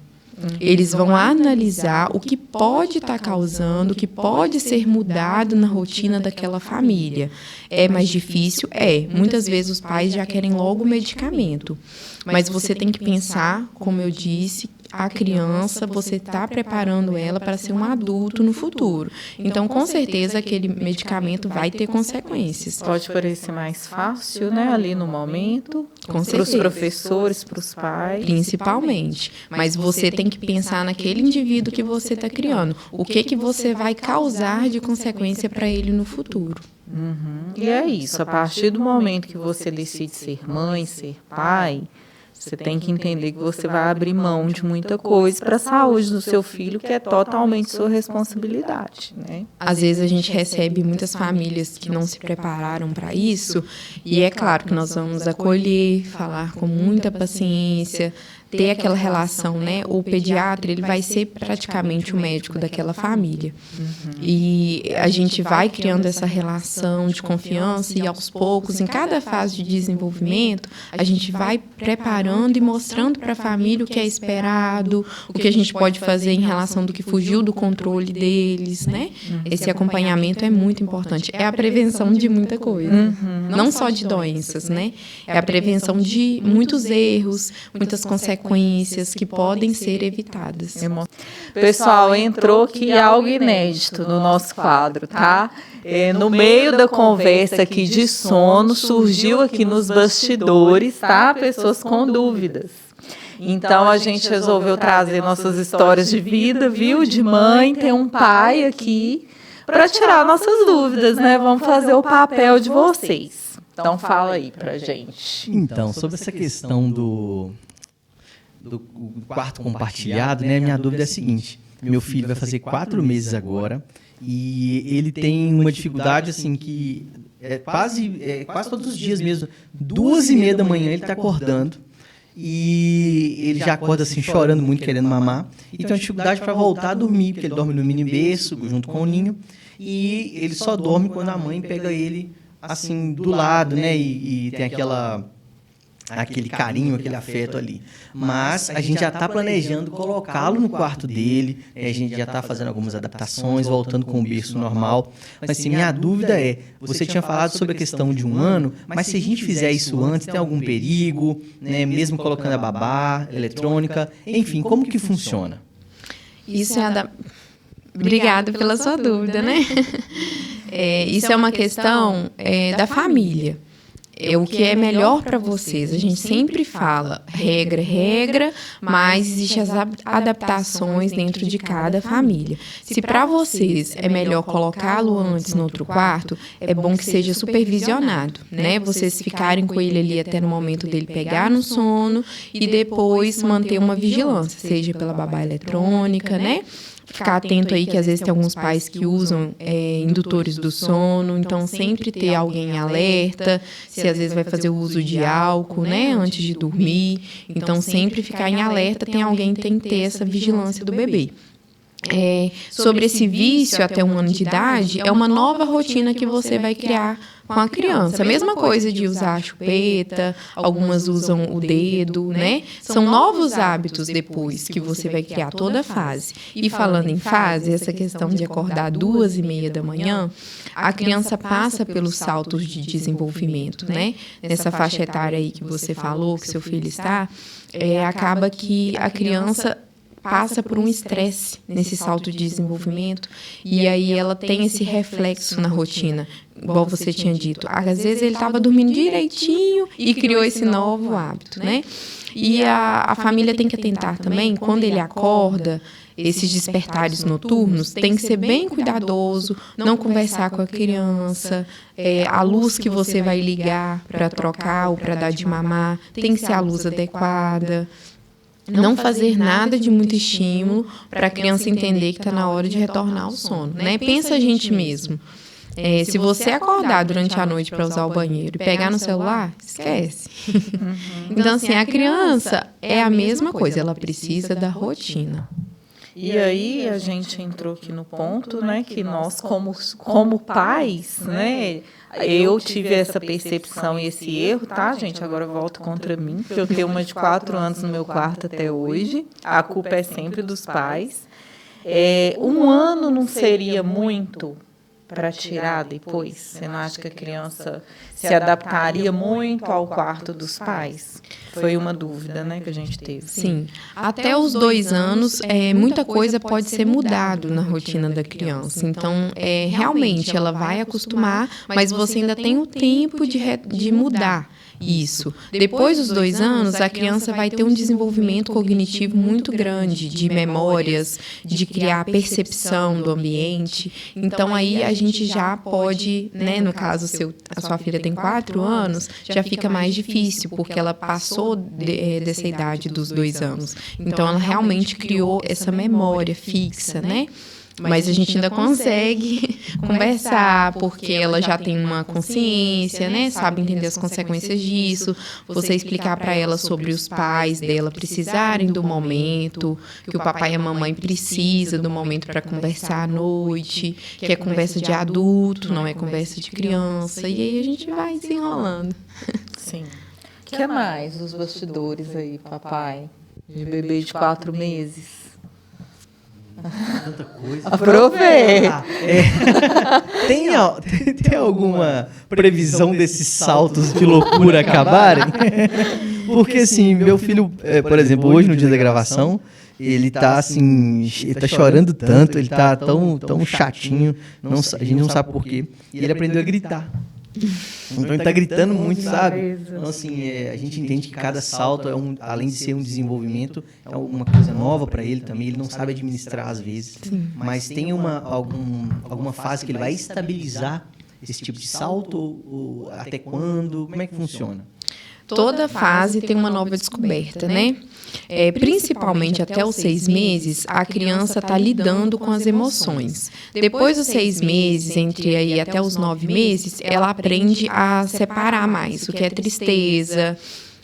Eles vão analisar o que pode estar causando, o que pode ser mudado na rotina daquela família. É mais difícil? Muitas vezes os pais já querem logo o medicamento. Mas você tem que pensar, como eu disse, a criança, você está preparando ela para ser um adulto no futuro. Então, com certeza, aquele medicamento vai ter consequências. Pode parecer mais fácil, né, ali no momento, Com para os certeza. professores, para os pais. Principalmente. Mas você tem que pensar naquele indivíduo que você está criando. O que você vai causar de consequência para ele no futuro. E é isso, a partir do momento que você decide ser mãe, ser pai, você tem que entender que você vai abrir mão de muita coisa para a saúde do seu filho, que é totalmente sua responsabilidade, né? Às vezes a gente recebe muitas famílias que não se prepararam para isso, e é claro que nós vamos acolher, falar com muita paciência, ter aquela relação, né? O pediatra, ele vai ser praticamente o médico daquela família. E a gente vai criando essa relação de confiança e aos poucos, em cada fase de desenvolvimento, a gente vai preparando e mostrando para a família o que é esperado, o que a gente pode fazer em relação do que fugiu do controle deles, né? Esse acompanhamento é muito importante. É a prevenção de muita coisa. Não só de doenças, né? É a prevenção de muitos erros, muitas consequências que podem ser evitadas. Pessoal, entrou aqui algo inédito no nosso quadro, tá? No meio da conversa aqui de sono, surgiu aqui nos bastidores, tá? Pessoas com dúvidas. Então, a gente resolveu trazer nossas histórias de vida, viu? De mãe, tem um pai aqui, para tirar nossas dúvidas, né? Vamos fazer o papel de vocês. Então, fala aí pra gente. Então, sobre essa questão do quarto compartilhado, né? Minha dúvida é a seguinte: meu filho vai fazer 4 meses agora e ele tem uma dificuldade assim que quase todos os dias mesmo, 2h30 da manhã ele está acordando e ele já acorda assim chorando muito, querendo mamar, e tem uma dificuldade para voltar a dormir, porque ele dorme no mini berço junto com o ninho, e ele só dorme quando a mãe pega ele assim do lado, né? E tem aquele carinho, aquele afeto ali. Mas a gente já está planejando colocá-lo no quarto dele, a gente já está fazendo algumas adaptações, voltando com o berço normal. Mas assim, minha dúvida é, você tinha falado sobre a questão de 1 ano, mas se a gente fizer isso antes, tem algum perigo, né? Mesmo colocando a babá, eletrônica, enfim, como que funciona? Isso é Obrigada pela sua dúvida, né? Isso é uma questão da família. É o que é melhor para vocês. A gente sempre fala regra, mas existem as adaptações dentro de cada família. Se para vocês é melhor colocá-lo antes no outro quarto, é bom que seja supervisionado, né? Vocês ficarem com ele ali até no momento dele pegar no sono e depois manter uma vigilância, seja pela babá eletrônica, né? Ficar atento aí que às vezes tem alguns pais que usam indutores do sono, então sempre ter alguém em alerta, se às vezes vai fazer o uso de álcool, né, antes de dormir, então sempre ficar em alerta, tem alguém que tem que ter essa vigilância do bebê. Sobre esse vício até 1 ano de idade, é uma nova rotina que você vai criar com a criança. A mesma coisa de usar a chupeta, algumas usam o dedo, né? São novos hábitos depois que você vai criar toda a fase. E falando em fase, essa questão de acordar 2h30 da manhã, a criança passa pelos saltos de desenvolvimento, né? Nessa faixa etária aí que você falou, que seu filho está, acaba que a criança passa por um estresse nesse salto de desenvolvimento e aí ela tem esse reflexo na rotina, igual você tinha dito. Às vezes ele estava dormindo direitinho e criou esse novo hábito, né? E a família tem que atentar também, quando ele acorda, esses despertares noturnos, tem que ser bem cuidadoso, não conversar com a criança, a luz que você vai ligar para trocar ou para dar de mamar, tem que ser a luz adequada. Não fazer nada de muito estímulo para a criança entender que está na hora de retornar ao sono, né? Pensa a gente mesmo. Se você acordar durante a noite para usar o banheiro e pegar no celular, esquece. Então, assim, a criança é a mesma coisa, ela precisa da rotina. E aí a gente entrou aqui no ponto, né, que nós como pais, né, eu tive essa percepção e esse erro, tá, gente? Agora eu volto contra mim, porque eu tenho uma de 4 anos no meu quarto até hoje. A culpa é sempre dos pais. 1 ano não seria muito para tirar depois? Você não acha que a criança se adaptaria muito ao quarto dos pais? Foi uma dúvida, né, que a gente teve. Sim. Até os 2 anos, muita coisa pode ser mudado na rotina da criança. Então, realmente, ela vai acostumar, mas você ainda tem o tempo de mudar isso. Depois dos 2 anos, a criança vai ter um desenvolvimento cognitivo muito grande, de memórias, de criar percepção do ambiente. Então, aí a gente já pode, né, no caso, a sua filha tem 4 anos, já fica mais difícil, porque ela passou dessa idade dos 2 anos. Então, ela realmente criou essa memória fixa, né? Mas a gente ainda consegue conversar, porque ela já tem uma consciência, né? Sabe entender as consequências disso. Você explicar para ela sobre os pais dela precisarem do momento, que o papai e a mamãe precisam do momento para conversar à noite, que é conversa de adulto, não é conversa de criança. E aí a gente vai desenrolando. Sim. O que mais os bastidores aí, papai? De bebê de 4 meses. Tanta coisa. Aproveita! Tem alguma previsão desses saltos de loucura acabarem? Porque, assim, meu filho, por exemplo, hoje no dia da gravação, ele tá assim, ele tá chorando tanto, ele tá tão chatinho, a gente não sabe por quê, e ele aprendeu a gritar. Então ele tá gritando muito, sabe? Então, assim, a gente entende que cada salto, além de ser um desenvolvimento, é uma coisa nova para ele também. Ele não sabe administrar às vezes. Sim. Mas tem alguma fase que ele vai estabilizar esse tipo de salto? Ou até quando? Como é que funciona? Toda fase tem uma nova descoberta, né? Principalmente até os 6 meses, a criança está lidando com as emoções. Depois dos 6 meses, entre aí até os 9 meses, ela aprende a separar mais o que é tristeza,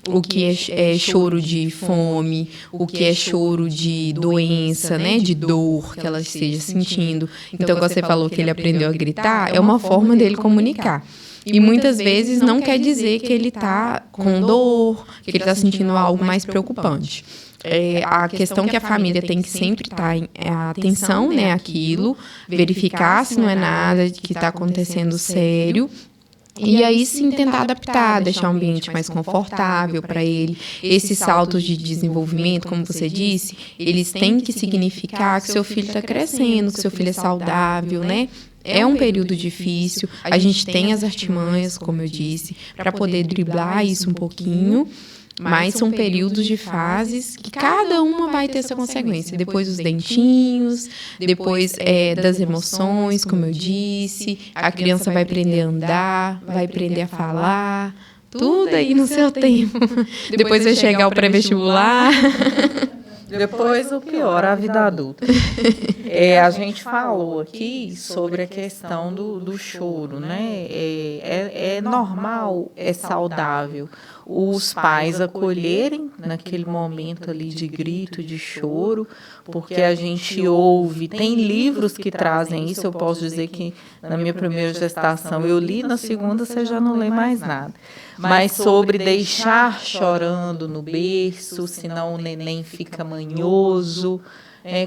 o que é choro de fome, o que é choro de doença, né, de dor que ela esteja sentindo. Então, quando você falou que ele aprendeu a gritar, é uma forma dele comunicar. E muitas vezes não quer dizer que ele está com dor, que ele está sentindo algo mais preocupante. A questão que a família tem que sempre estar atenção, né, àquilo, verificar se não é nada que está acontecendo sério. E aí sim tentar adaptar, deixar o ambiente mais confortável para ele. Esses saltos de desenvolvimento, como você disse, eles têm que significar que seu filho está crescendo, que seu filho é saudável, né? É um período difícil, a gente tem as artimanhas, como eu disse, para poder driblar isso um pouquinho, mas são períodos de fases que cada uma vai ter essa consequência. Depois os dentinhos, depois das emoções, como eu disse, a criança vai aprender a andar, vai aprender a falar, tudo aí no seu tempo. Depois vai chegar o pré-vestibular. Depois, o pior, a vida adulta. A gente falou aqui sobre a questão do choro, né? É normal, é saudável os pais acolherem naquele momento ali de grito, de choro, porque a gente ouve, tem livros que trazem isso. Eu posso dizer que na minha primeira gestação eu li, na segunda você já não lê mais nada. Mas sobre deixar chorando no berço, senão o neném fica manhoso.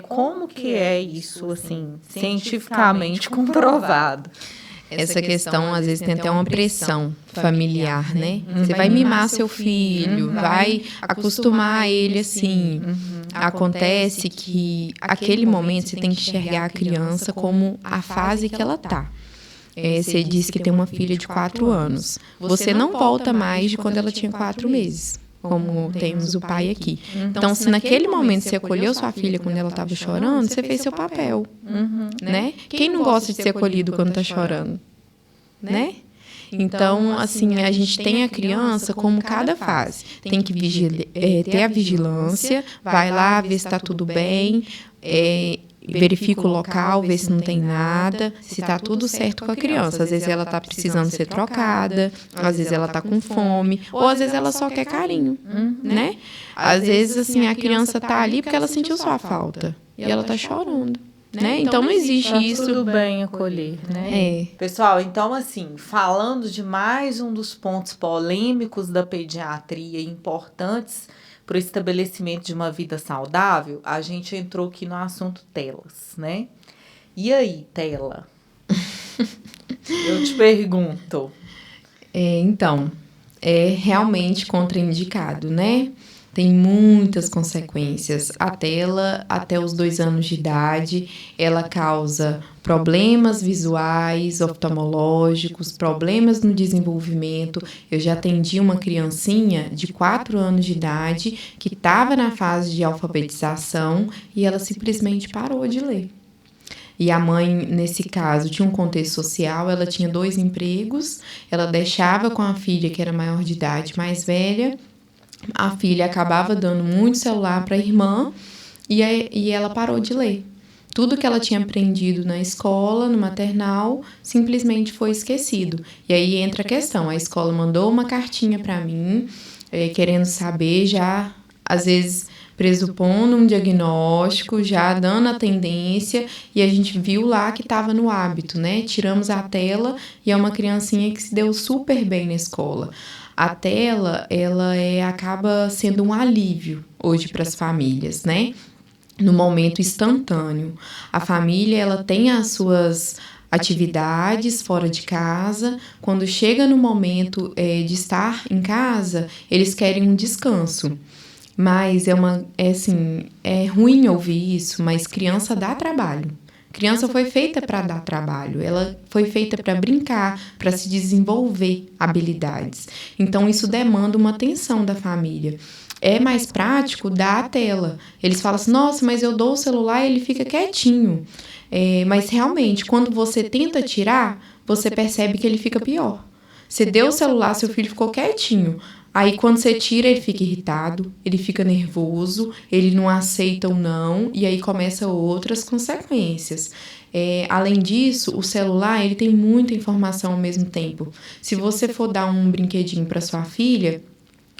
Como que é isso, assim, cientificamente comprovado? Essa questão, às vezes, tem até uma pressão familiar, né? Você vai mimar seu filho, vai acostumar ele assim. Acontece que, aquele momento, você tem que enxergar a criança como a fase que ela está. Você disse que tem uma filha de 4 anos. Você não volta mais de quando ela tinha 4 meses. Como temos o pai aqui. Então, se naquele momento você acolheu sua filha quando ela estava chorando, você fez seu papel, né? Quem não gosta de ser acolhido quando está chorando, né? Então, assim, a gente tem a criança como cada fase. Tem que ter a vigilância, vai lá ver se está tudo bem, verifica o local, vê se não tem nada, se está tudo certo com a criança. Às vezes ela está precisando ser trocada, às vezes ela está com fome, ou às vezes ela só quer carinho, né? Às vezes, assim, a criança está ali porque ela sentiu sua falta e ela está chorando, né? Então não existe isso. Tudo bem acolher, né? Pessoal, então, assim, falando de mais um dos pontos polêmicos da pediatria, importantes para o estabelecimento de uma vida saudável, a gente entrou aqui no assunto telas, né? E aí, tela? Eu te pergunto. Então, é realmente contraindicado, né? Tem muitas consequências. A tela, até os 2 anos de idade, ela causa problemas visuais, oftalmológicos, problemas no desenvolvimento. Eu já atendi uma criancinha de 4 anos de idade que estava na fase de alfabetização e ela simplesmente parou de ler. E a mãe, nesse caso, tinha um contexto social, ela tinha 2 empregos, ela deixava com a filha, que era maior de idade, mais velha. A filha acabava dando muito celular para a irmã e ela parou de ler. Tudo que ela tinha aprendido na escola, no maternal, simplesmente foi esquecido. E aí entra a questão, a escola mandou uma cartinha para mim, querendo saber já, às vezes pressupondo um diagnóstico, já dando a tendência, e a gente viu lá que estava no hábito, né? Tiramos a tela e é uma criancinha que se deu super bem na escola. A tela, ela acaba sendo um alívio hoje para as famílias, né? No momento instantâneo. A família, ela tem as suas atividades fora de casa. Quando chega no momento de estar em casa, eles querem um descanso. Mas é ruim ouvir isso, mas criança dá trabalho. Criança foi feita para dar trabalho, ela foi feita para brincar, para se desenvolver habilidades. Então, isso demanda uma atenção da família. É mais prático dar a tela. Eles falam assim, nossa, mas eu dou o celular e ele fica quietinho. Mas, realmente, quando você tenta tirar, você percebe que ele fica pior. Você deu o celular, seu filho ficou quietinho. Aí, quando você tira, ele fica irritado, ele fica nervoso, ele não aceita o não, e aí começam outras consequências. Além disso, o celular, ele tem muita informação ao mesmo tempo. Se você for dar um brinquedinho para sua filha,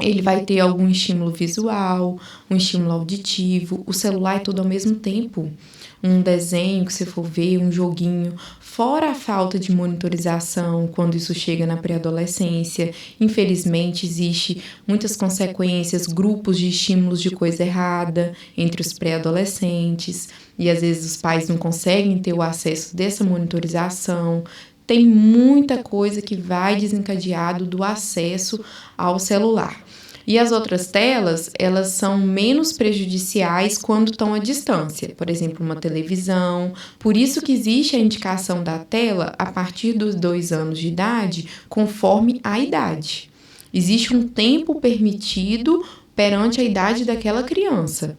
ele vai ter algum estímulo visual, um estímulo auditivo, o celular é tudo ao mesmo tempo. Um desenho que você for ver, um joguinho, fora a falta de monitorização quando isso chega na pré-adolescência. Infelizmente, existe muitas consequências, grupos de estímulos de coisa errada entre os pré-adolescentes, e às vezes os pais não conseguem ter o acesso dessa monitorização. Tem muita coisa que vai desencadeado do acesso ao celular. E as outras telas, elas são menos prejudiciais quando estão à distância. Por exemplo, uma televisão. Por isso que existe a indicação da tela a partir dos 2 anos de idade, conforme a idade. Existe um tempo permitido perante a idade daquela criança.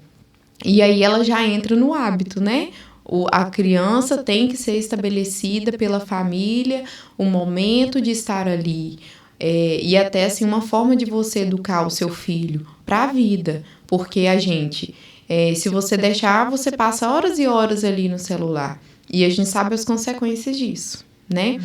E aí ela já entra no hábito, né? A criança tem que ser estabelecida pela família, o momento de estar ali. E até assim, uma forma de você educar o seu filho para a vida. Porque a gente, se você deixar, você passa horas e horas ali no celular. E a gente sabe as consequências disso, né?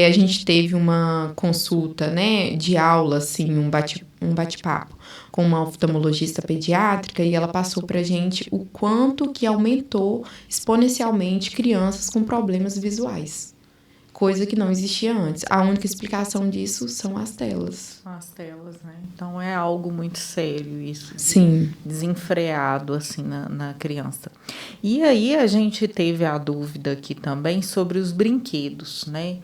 A gente teve uma consulta, né, de aula, assim, um bate-papo com uma oftalmologista pediátrica, e ela passou pra gente o quanto que aumentou exponencialmente crianças com problemas visuais. Coisa que não existia antes. A única explicação disso são as telas. As telas, né? Então é algo muito sério isso. Sim. Desenfreado, assim, na criança. E aí a gente teve a dúvida aqui também sobre os brinquedos, né?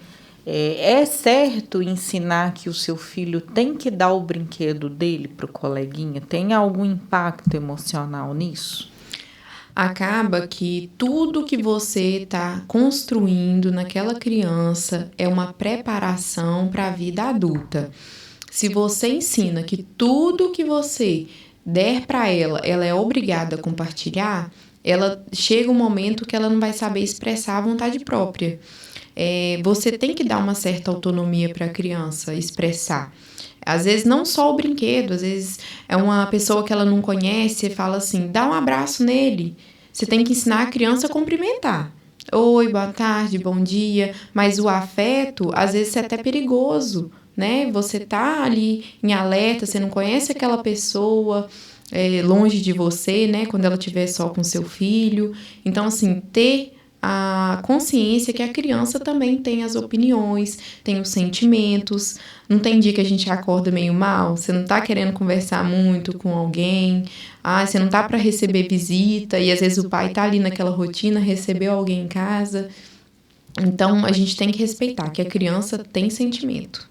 É certo ensinar que o seu filho tem que dar o brinquedo dele para o coleguinha? Tem algum impacto emocional nisso? Acaba que tudo que você está construindo naquela criança é uma preparação para a vida adulta. Se você ensina que tudo que você der para ela, ela é obrigada a compartilhar, ela chega um momento que ela não vai saber expressar a vontade própria. Você tem que dar uma certa autonomia para a criança expressar. Às vezes não só o brinquedo, às vezes é uma pessoa que ela não conhece e fala assim, dá um abraço nele. Você tem que ensinar a criança a cumprimentar. Oi, boa tarde, bom dia. Mas o afeto, às vezes, é até perigoso, né? Você tá ali em alerta, você não conhece aquela pessoa longe de você, né? Quando ela estiver só com seu filho. Então, assim, ter a consciência que a criança também tem as opiniões, tem os sentimentos. Não tem dia que a gente acorda meio mal, você não tá querendo conversar muito com alguém, você não tá para receber visita, e às vezes o pai tá ali naquela rotina, recebeu alguém em casa. Então, a gente tem que respeitar que a criança tem sentimento.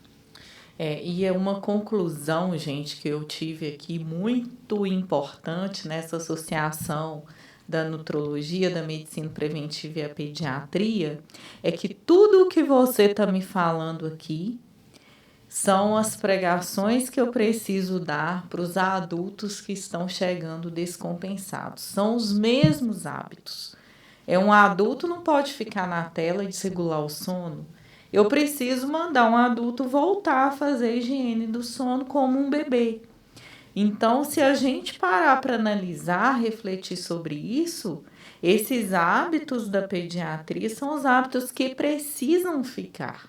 E é uma conclusão, gente, que eu tive aqui muito importante nessa associação da nutrologia, da medicina preventiva e a pediatria, é que tudo o que você está me falando aqui são as pregações que eu preciso dar para os adultos que estão chegando descompensados. São os mesmos hábitos. Um adulto não pode ficar na tela e desregular o sono. Eu preciso mandar um adulto voltar a fazer a higiene do sono como um bebê. Então, se a gente parar para analisar, refletir sobre isso, esses hábitos da pediatria são os hábitos que precisam ficar.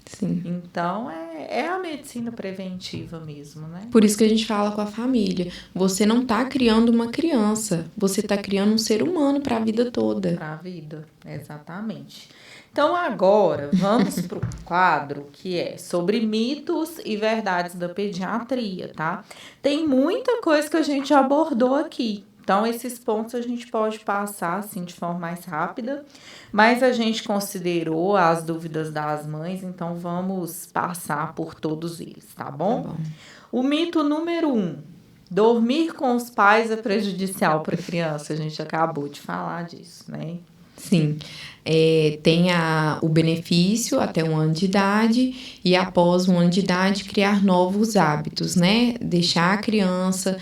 Sim. Então, é a medicina preventiva mesmo, né? Por isso que a gente fala com a família. Você não está criando uma criança, você está criando um ser humano para a vida toda. Para a vida, exatamente. Então, agora, vamos para o quadro que é sobre mitos e verdades da pediatria, tá? Tem muita coisa que a gente já abordou aqui. Então, esses pontos a gente pode passar, assim, de forma mais rápida. Mas a gente considerou as dúvidas das mães, então vamos passar por todos eles, tá bom? Tá bom. O mito número 1. Dormir com os pais é prejudicial para a criança. A gente acabou de falar disso, né? Sim, tem o benefício até 1 ano de idade e após 1 ano de idade criar novos hábitos, né? Deixar a criança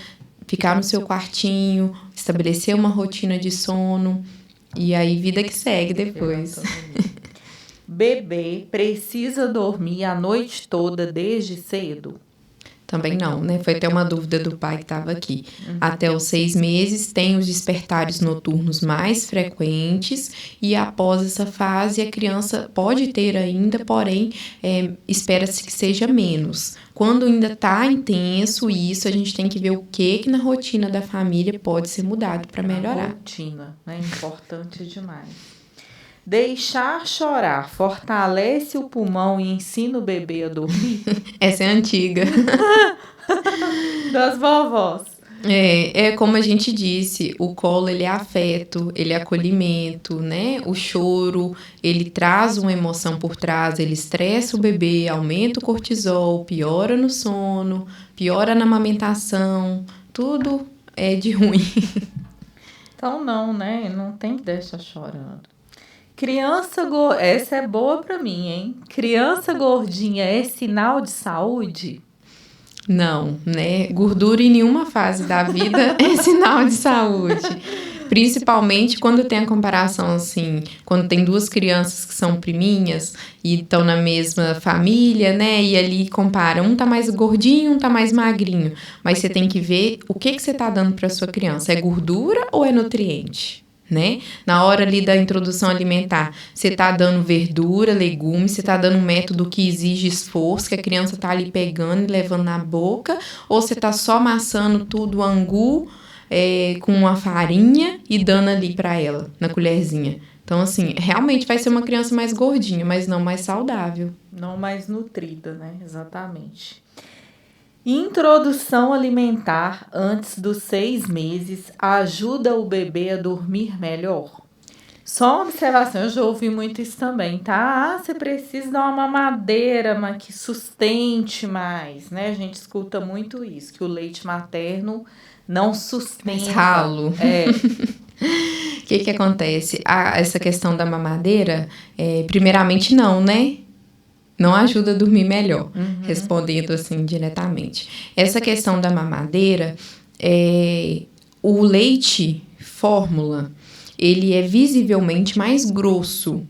ficar no seu quartinho, estabelecer uma rotina de sono e aí vida que segue depois. Bebê precisa dormir a noite toda desde cedo? Também não, né? Foi até uma dúvida do pai que estava aqui. Até os 6 meses tem os despertares noturnos mais frequentes e após essa fase a criança pode ter ainda, porém espera-se que seja menos. Quando ainda está intenso isso, a gente tem que ver o que na rotina da família pode ser mudado para melhorar. A rotina, né? Importante demais. Deixar chorar fortalece o pulmão e ensina o bebê a dormir? Essa é antiga. Das vovós. Como a gente disse, o colo ele é afeto, ele é acolhimento, né? O choro, ele traz uma emoção por trás, ele estressa o bebê, aumenta o cortisol, piora no sono, piora na amamentação, tudo é de ruim. Então não, né? Não tem que deixar chorando. Essa é boa pra mim, hein? Criança gordinha é sinal de saúde? Não, né? Gordura em nenhuma fase da vida é sinal de saúde. Principalmente quando tem a comparação, assim, quando tem 2 crianças que são priminhas e estão na mesma família, né? E ali compara, um tá mais gordinho, um tá mais magrinho. Mas você tem que ver o que você tá dando para sua criança. É gordura ou é nutriente? Né? Na hora ali da introdução alimentar, você está dando verdura, legumes, você está dando um método que exige esforço, que a criança está ali pegando e levando na boca, ou você está só amassando tudo angu com uma farinha e dando ali para ela, na colherzinha. Então, assim, realmente vai ser uma criança mais gordinha, mas não mais saudável. Não mais nutrida, né? Exatamente. Introdução alimentar antes dos 6 meses ajuda o bebê a dormir melhor? Só uma observação, eu já ouvi muito isso também, tá? Você precisa dar uma mamadeira, mas que sustente mais, né? A gente escuta muito isso, que o leite materno não sustenta. Mais ralo. O que acontece? Essa questão da mamadeira, primeiramente não, né? Não ajuda a dormir melhor, respondendo assim diretamente. Essa questão da mamadeira, o leite fórmula, ele é visivelmente mais grosso,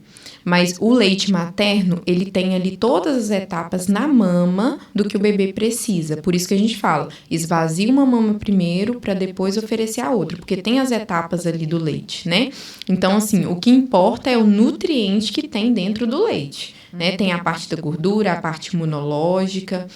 mas o leite materno, ele tem ali todas as etapas na mama do que o bebê precisa. Por isso que a gente fala, esvazia uma mama primeiro para depois oferecer a outra, porque tem as etapas ali do leite, né? Então, assim, o que importa é o nutriente que tem dentro do leite. Né? Tem a parte da gordura, a parte imunológica.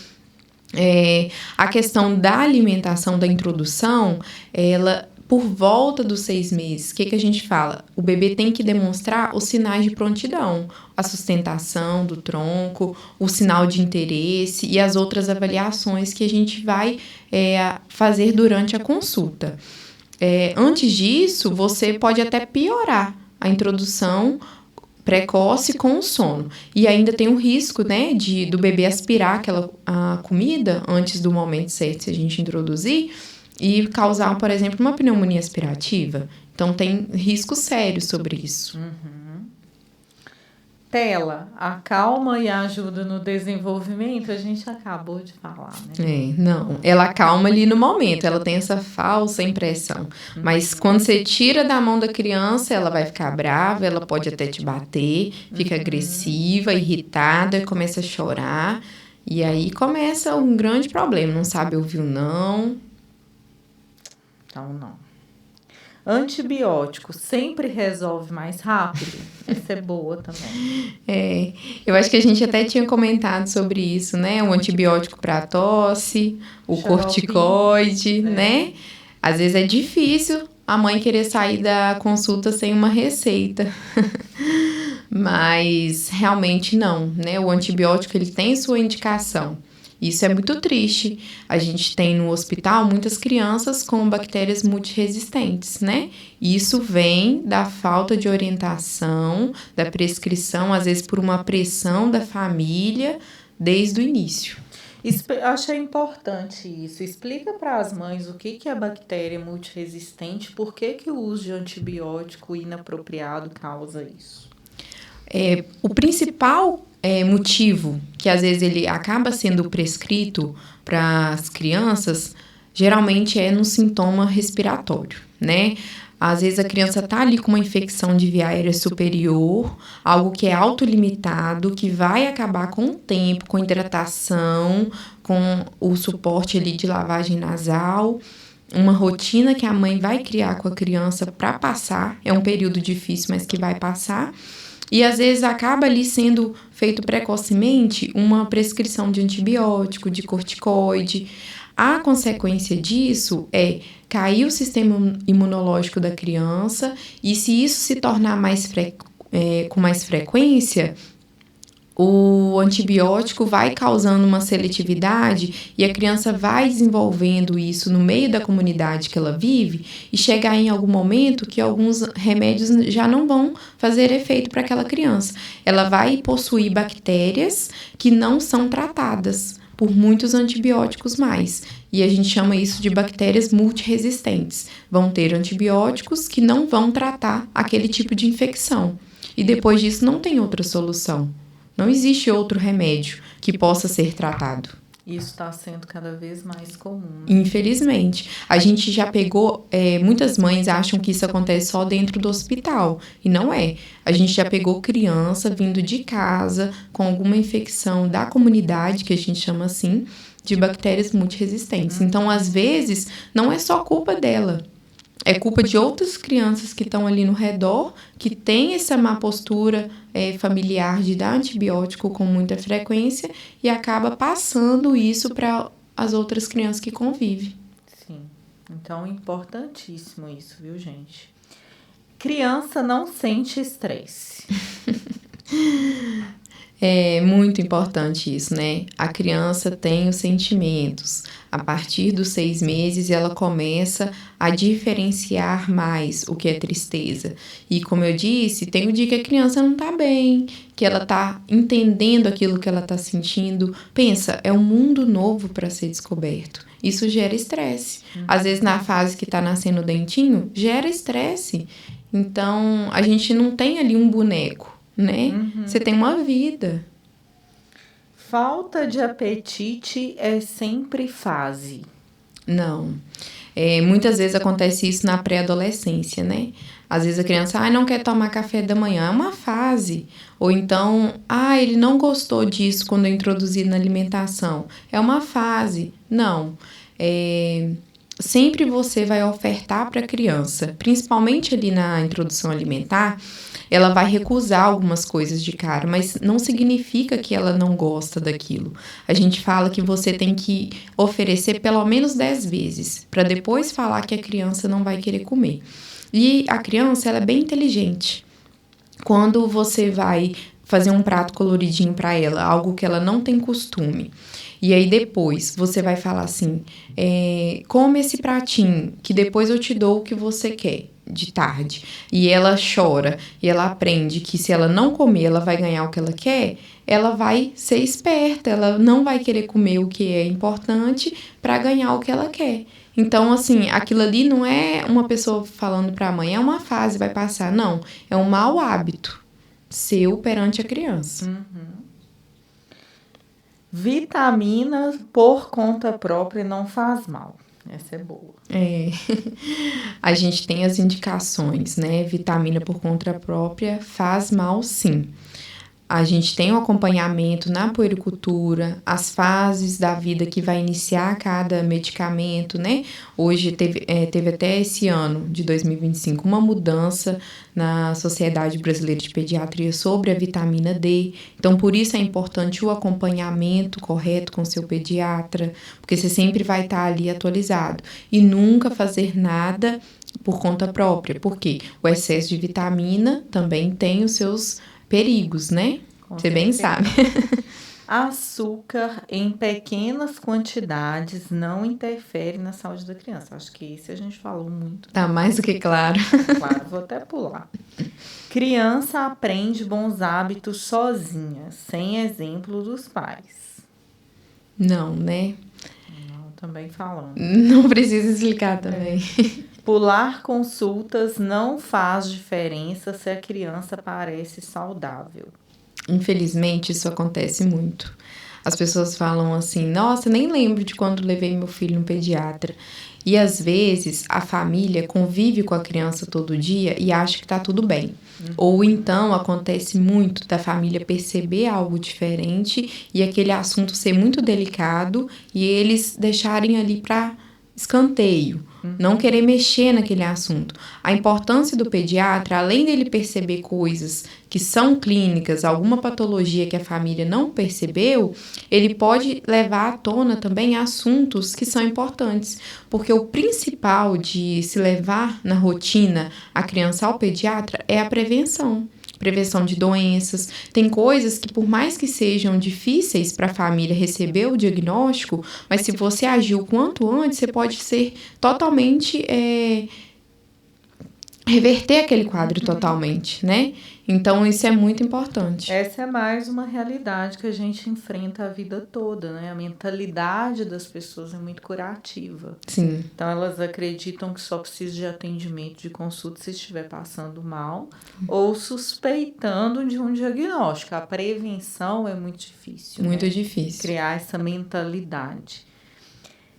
A questão da alimentação, da introdução, ela, por volta dos 6 meses, o que a gente fala? O bebê tem que demonstrar os sinais de prontidão, a sustentação do tronco, o sinal de interesse e as outras avaliações que a gente vai fazer durante a consulta. Antes disso, você pode até piorar a introdução precoce com o sono. E ainda tem o risco, né, do bebê aspirar a comida antes do momento certo, se a gente introduzir, e causar, por exemplo, uma pneumonia aspirativa. Então, tem riscos sérios sobre isso. Tela, acalma e ajuda no desenvolvimento, a gente acabou de falar, né? Não, ela acalma ali no momento, ela tem essa falsa impressão. Mas quando você tira da mão da criança, ela vai ficar brava, ela pode até te bater, fica agressiva, irritada, começa a chorar. E aí começa um grande problema, não sabe ouvir o não. Então, não. Antibiótico sempre resolve mais rápido? Essa é boa também. Eu acho que a gente até tinha comentado sobre isso, né? O antibiótico para tosse, o corticoide, né? Às vezes é difícil a mãe querer sair da consulta sem uma receita. Mas realmente não, né? O antibiótico ele tem sua indicação. Isso é muito triste. A gente tem no hospital muitas crianças com bactérias multiresistentes, né? Isso vem da falta de orientação, da prescrição, às vezes por uma pressão da família, desde o início. Achei importante isso. Explica para as mães o que é bactéria multiresistente, por que o uso de antibiótico inapropriado causa isso. O principal motivo que às vezes ele acaba sendo prescrito para as crianças, geralmente é no sintoma respiratório, né? Às vezes a criança está ali com uma infecção de via aérea superior, algo que é autolimitado, que vai acabar com o tempo, com hidratação, com o suporte ali de lavagem nasal, uma rotina que a mãe vai criar com a criança para passar. É um período difícil, mas que vai passar. E às vezes acaba ali sendo feito precocemente uma prescrição de antibiótico, de corticoide. A consequência disso é cair o sistema imunológico da criança, e se isso se tornar com mais frequência, o antibiótico vai causando uma seletividade e a criança vai desenvolvendo isso no meio da comunidade que ela vive, e chegar em algum momento que alguns remédios já não vão fazer efeito para aquela criança. Ela vai possuir bactérias que não são tratadas por muitos antibióticos mais. E a gente chama isso de bactérias multiresistentes. Vão ter antibióticos que não vão tratar aquele tipo de infecção. E depois disso não tem outra solução. Não existe outro remédio que possa ser tratado. Isso está sendo cada vez mais comum. Infelizmente. A gente já pegou... muitas mães acham que isso acontece só dentro do hospital. E não é. A gente já pegou criança vindo de casa com alguma infecção da comunidade, que a gente chama assim, de bactérias multiresistentes. Então, às vezes, não é só culpa dela. É culpa de outras crianças que estão ali no redor, que têm essa má postura familiar de dar antibiótico com muita frequência e acaba passando isso para as outras crianças que convivem. Sim, então é importantíssimo isso, viu, gente? Criança não sente estresse. É muito importante isso, né? A criança tem os sentimentos. A partir dos 6 meses, ela começa a diferenciar mais o que é tristeza. E como eu disse, tem o dia que a criança não tá bem, que ela tá entendendo aquilo que ela tá sentindo. Pensa, é um mundo novo para ser descoberto. Isso gera estresse. Às vezes, na fase que tá nascendo o dentinho, gera estresse. Então, a gente não tem ali um boneco, né? Você tem uma vida. Falta de apetite é sempre fase? Não. Muitas vezes acontece isso na pré-adolescência, né? Às vezes a criança, não quer tomar café da manhã, é uma fase. Ou então, ele não gostou disso quando eu introduzi na alimentação, é uma fase. Não. Sempre você vai ofertar para a criança, principalmente ali na introdução alimentar, ela vai recusar algumas coisas de cara, mas não significa que ela não gosta daquilo. A gente fala que você tem que oferecer pelo menos 10 vezes, para depois falar que a criança não vai querer comer. E a criança, ela é bem inteligente. Quando você vai fazer um prato coloridinho para ela, algo que ela não tem costume, e aí depois você vai falar assim, come esse pratinho, que depois eu te dou o que você quer. de tarde e ela chora e ela aprende que se ela não comer, ela vai ganhar o que ela quer, ela vai ser esperta, ela não vai querer comer o que é importante para ganhar o que ela quer. Então, assim, aquilo ali não é uma pessoa falando para a mãe, é uma fase, vai passar. Não, é um mau hábito seu perante a criança. Vitamina por conta própria não faz mal. Essa é boa. A gente tem as indicações, né? Vitamina por conta própria faz mal, sim. A gente tem o acompanhamento na puericultura, as fases da vida que vai iniciar cada medicamento, né? Hoje teve até esse ano, de 2025, uma mudança na Sociedade Brasileira de Pediatria sobre a vitamina D. Então, por isso é importante o acompanhamento correto com seu pediatra, porque você sempre vai estar ali atualizado. E nunca fazer nada por conta própria, porque o excesso de vitamina também tem os seus perigos, né? Você bem sabe. Açúcar em pequenas quantidades não interfere na saúde da criança. Acho que isso a gente falou muito. Tá mais do que claro. Claro, vou até pular. Criança aprende bons hábitos sozinha, sem exemplo dos pais. Não, né? Não, também falando. Não precisa explicar também. Pular consultas não faz diferença se a criança parece saudável. Infelizmente, isso acontece muito. As pessoas falam assim, nossa, nem lembro de quando levei meu filho no pediatra. E às vezes a família convive com a criança todo dia e acha que tá tudo bem. Ou então acontece muito da família perceber algo diferente e aquele assunto ser muito delicado e eles deixarem ali para escanteio, não querer mexer naquele assunto. A importância do pediatra, além dele perceber coisas que são clínicas, alguma patologia que a família não percebeu, ele pode levar à tona também assuntos que são importantes, porque o principal de se levar na rotina a criança ao pediatra é a prevenção de doenças. Tem coisas que, por mais que sejam difíceis para a família receber o diagnóstico, mas se você agir o quanto antes, você pode ser totalmente reverter aquele quadro totalmente, né? Então, isso é muito importante. Essa é mais uma realidade que a gente enfrenta a vida toda, né? A mentalidade das pessoas é muito curativa. Sim. Então, elas acreditam que só precisa de atendimento, de consulta se estiver passando mal ou suspeitando de um diagnóstico. A prevenção é muito difícil. Muito né? difícil. Criar essa mentalidade.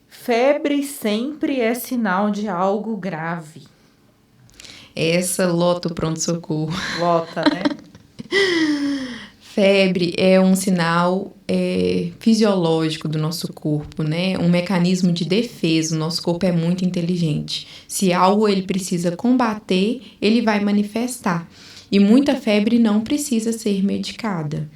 Febre sempre é sinal de algo grave. Essa lota o pronto-socorro. Lota, né? Febre é um sinal fisiológico do nosso corpo, né? Um mecanismo de defesa. O nosso corpo é muito inteligente. Se algo ele precisa combater, ele vai manifestar. E muita febre não precisa ser medicada.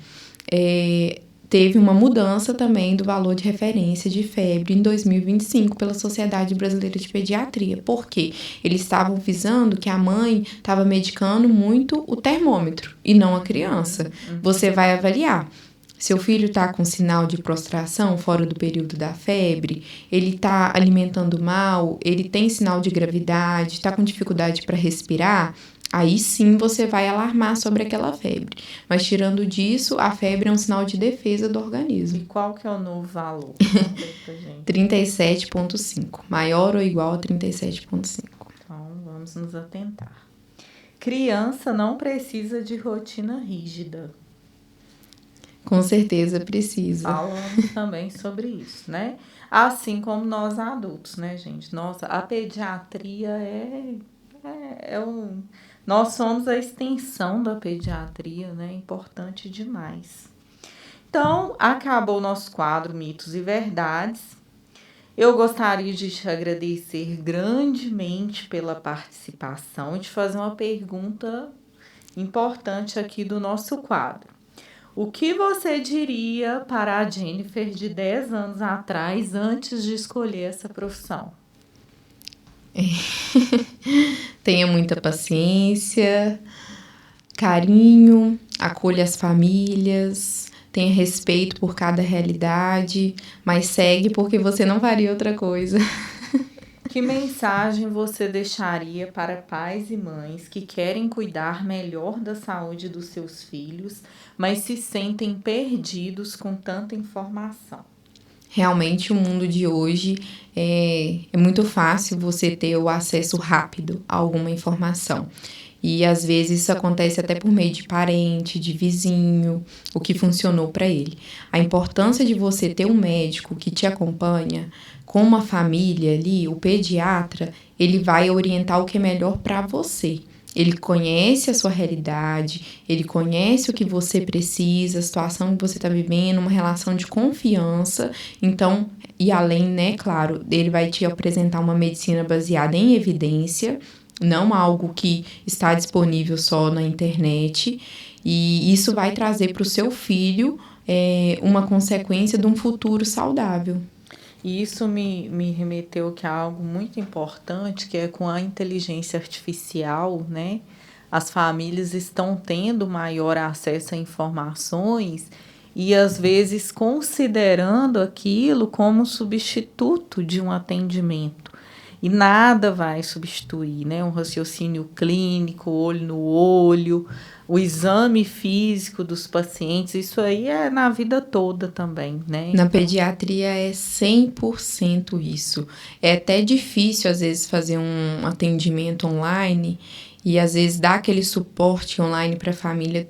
Teve uma mudança também do valor de referência de febre em 2025 pela Sociedade Brasileira de Pediatria. Por quê? Eles estavam visando que a mãe estava medicando muito o termômetro e não a criança. Você vai avaliar. Seu filho está com sinal de prostração fora do período da febre, ele está alimentando mal, ele tem sinal de gravidade, está com dificuldade para respirar, aí sim você vai alarmar sobre aquela febre. Mas tirando disso, a febre é um sinal de defesa do organismo. E qual que é o novo valor? 37,5. Maior ou igual a 37,5. Então, vamos nos atentar. Criança não precisa de rotina rígida. Com certeza precisa. Falamos também sobre isso, né? Assim como nós adultos, né, gente? Nossa, a pediatria nós somos a extensão da pediatria, né? Importante demais. Então, acabou o nosso quadro Mitos e Verdades. Eu gostaria de te agradecer grandemente pela participação e te fazer uma pergunta importante aqui do nosso quadro. O que você diria para a Jennifer de 10 anos atrás, antes de escolher essa profissão? Tenha muita paciência, carinho, acolha as famílias, tenha respeito por cada realidade, mas segue porque você não faria outra coisa. Que mensagem você deixaria para pais e mães que querem cuidar melhor da saúde dos seus filhos, mas se sentem perdidos com tanta informação? Realmente, o mundo de hoje é muito fácil você ter o acesso rápido a alguma informação. E às vezes isso acontece até por meio de parente, de vizinho, o que funcionou para ele. A importância de você ter um médico que te acompanha com uma família ali, o pediatra, ele vai orientar o que é melhor para você. Ele conhece a sua realidade, ele conhece o que você precisa, a situação que você está vivendo, uma relação de confiança. Então, e além, né, claro, ele vai te apresentar uma medicina baseada em evidência, não algo que está disponível só na internet. E isso vai trazer para o seu filho uma consequência de um futuro saudável. E isso me remeteu que a algo muito importante, que é com a inteligência artificial, né? As famílias estão tendo maior acesso a informações e, às vezes, considerando aquilo como substituto de um atendimento. E nada vai substituir, né? Um raciocínio clínico, olho no olho, o exame físico dos pacientes, isso aí é na vida toda também, né? Na pediatria é 100% isso. É até difícil, às vezes, fazer um atendimento online e, às vezes, dar aquele suporte online para a família.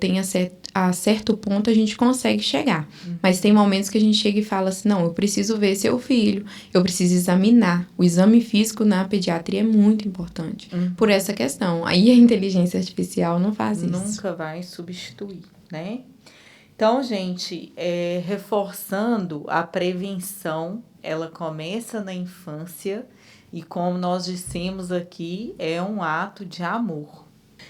A certo ponto a gente consegue chegar. Mas tem momentos que a gente chega e fala assim, não, eu preciso ver seu filho, eu preciso examinar. O exame físico na pediatria é muito importante por essa questão. Aí a inteligência artificial não faz isso. Nunca vai substituir, né? Então, gente, reforçando a prevenção, ela começa na infância e, como nós dissemos aqui, é um ato de amor.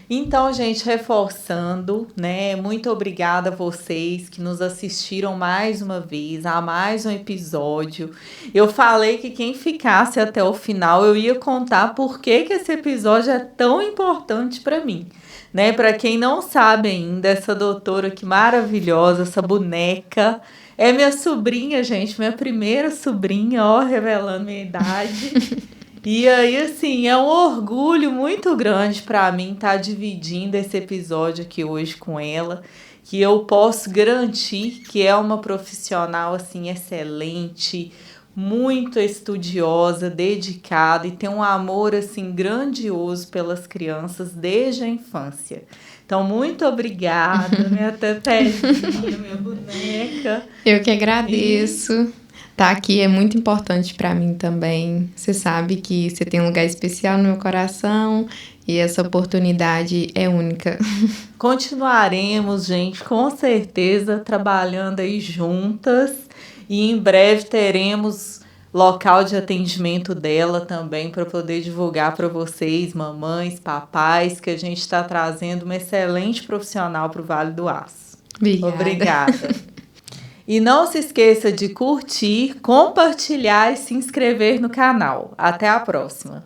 Então, gente, reforçando, né? Muito obrigada a vocês que nos assistiram mais uma vez a mais um episódio. Eu falei que quem ficasse até o final eu ia contar por que esse episódio é tão importante para mim, né? Para quem não sabe ainda, essa doutora que maravilhosa, essa boneca, é minha sobrinha, gente, minha primeira sobrinha, ó, revelando minha idade. E aí, assim, é um orgulho muito grande para mim estar dividindo esse episódio aqui hoje com ela, que eu posso garantir que é uma profissional, assim, excelente, muito estudiosa, dedicada e tem um amor, assim, grandioso pelas crianças desde a infância. Então, muito obrigada, minha tetezinha, minha boneca. Eu que agradeço. Tá aqui é muito importante para mim também. Você sabe que você tem um lugar especial no meu coração e essa oportunidade é única. Continuaremos, gente, com certeza, trabalhando aí juntas e em breve teremos local de atendimento dela também para poder divulgar para vocês, mamães, papais, que a gente está trazendo uma excelente profissional para o Vale do Aço. Obrigada. E não se esqueça de curtir, compartilhar e se inscrever no canal. Até a próxima!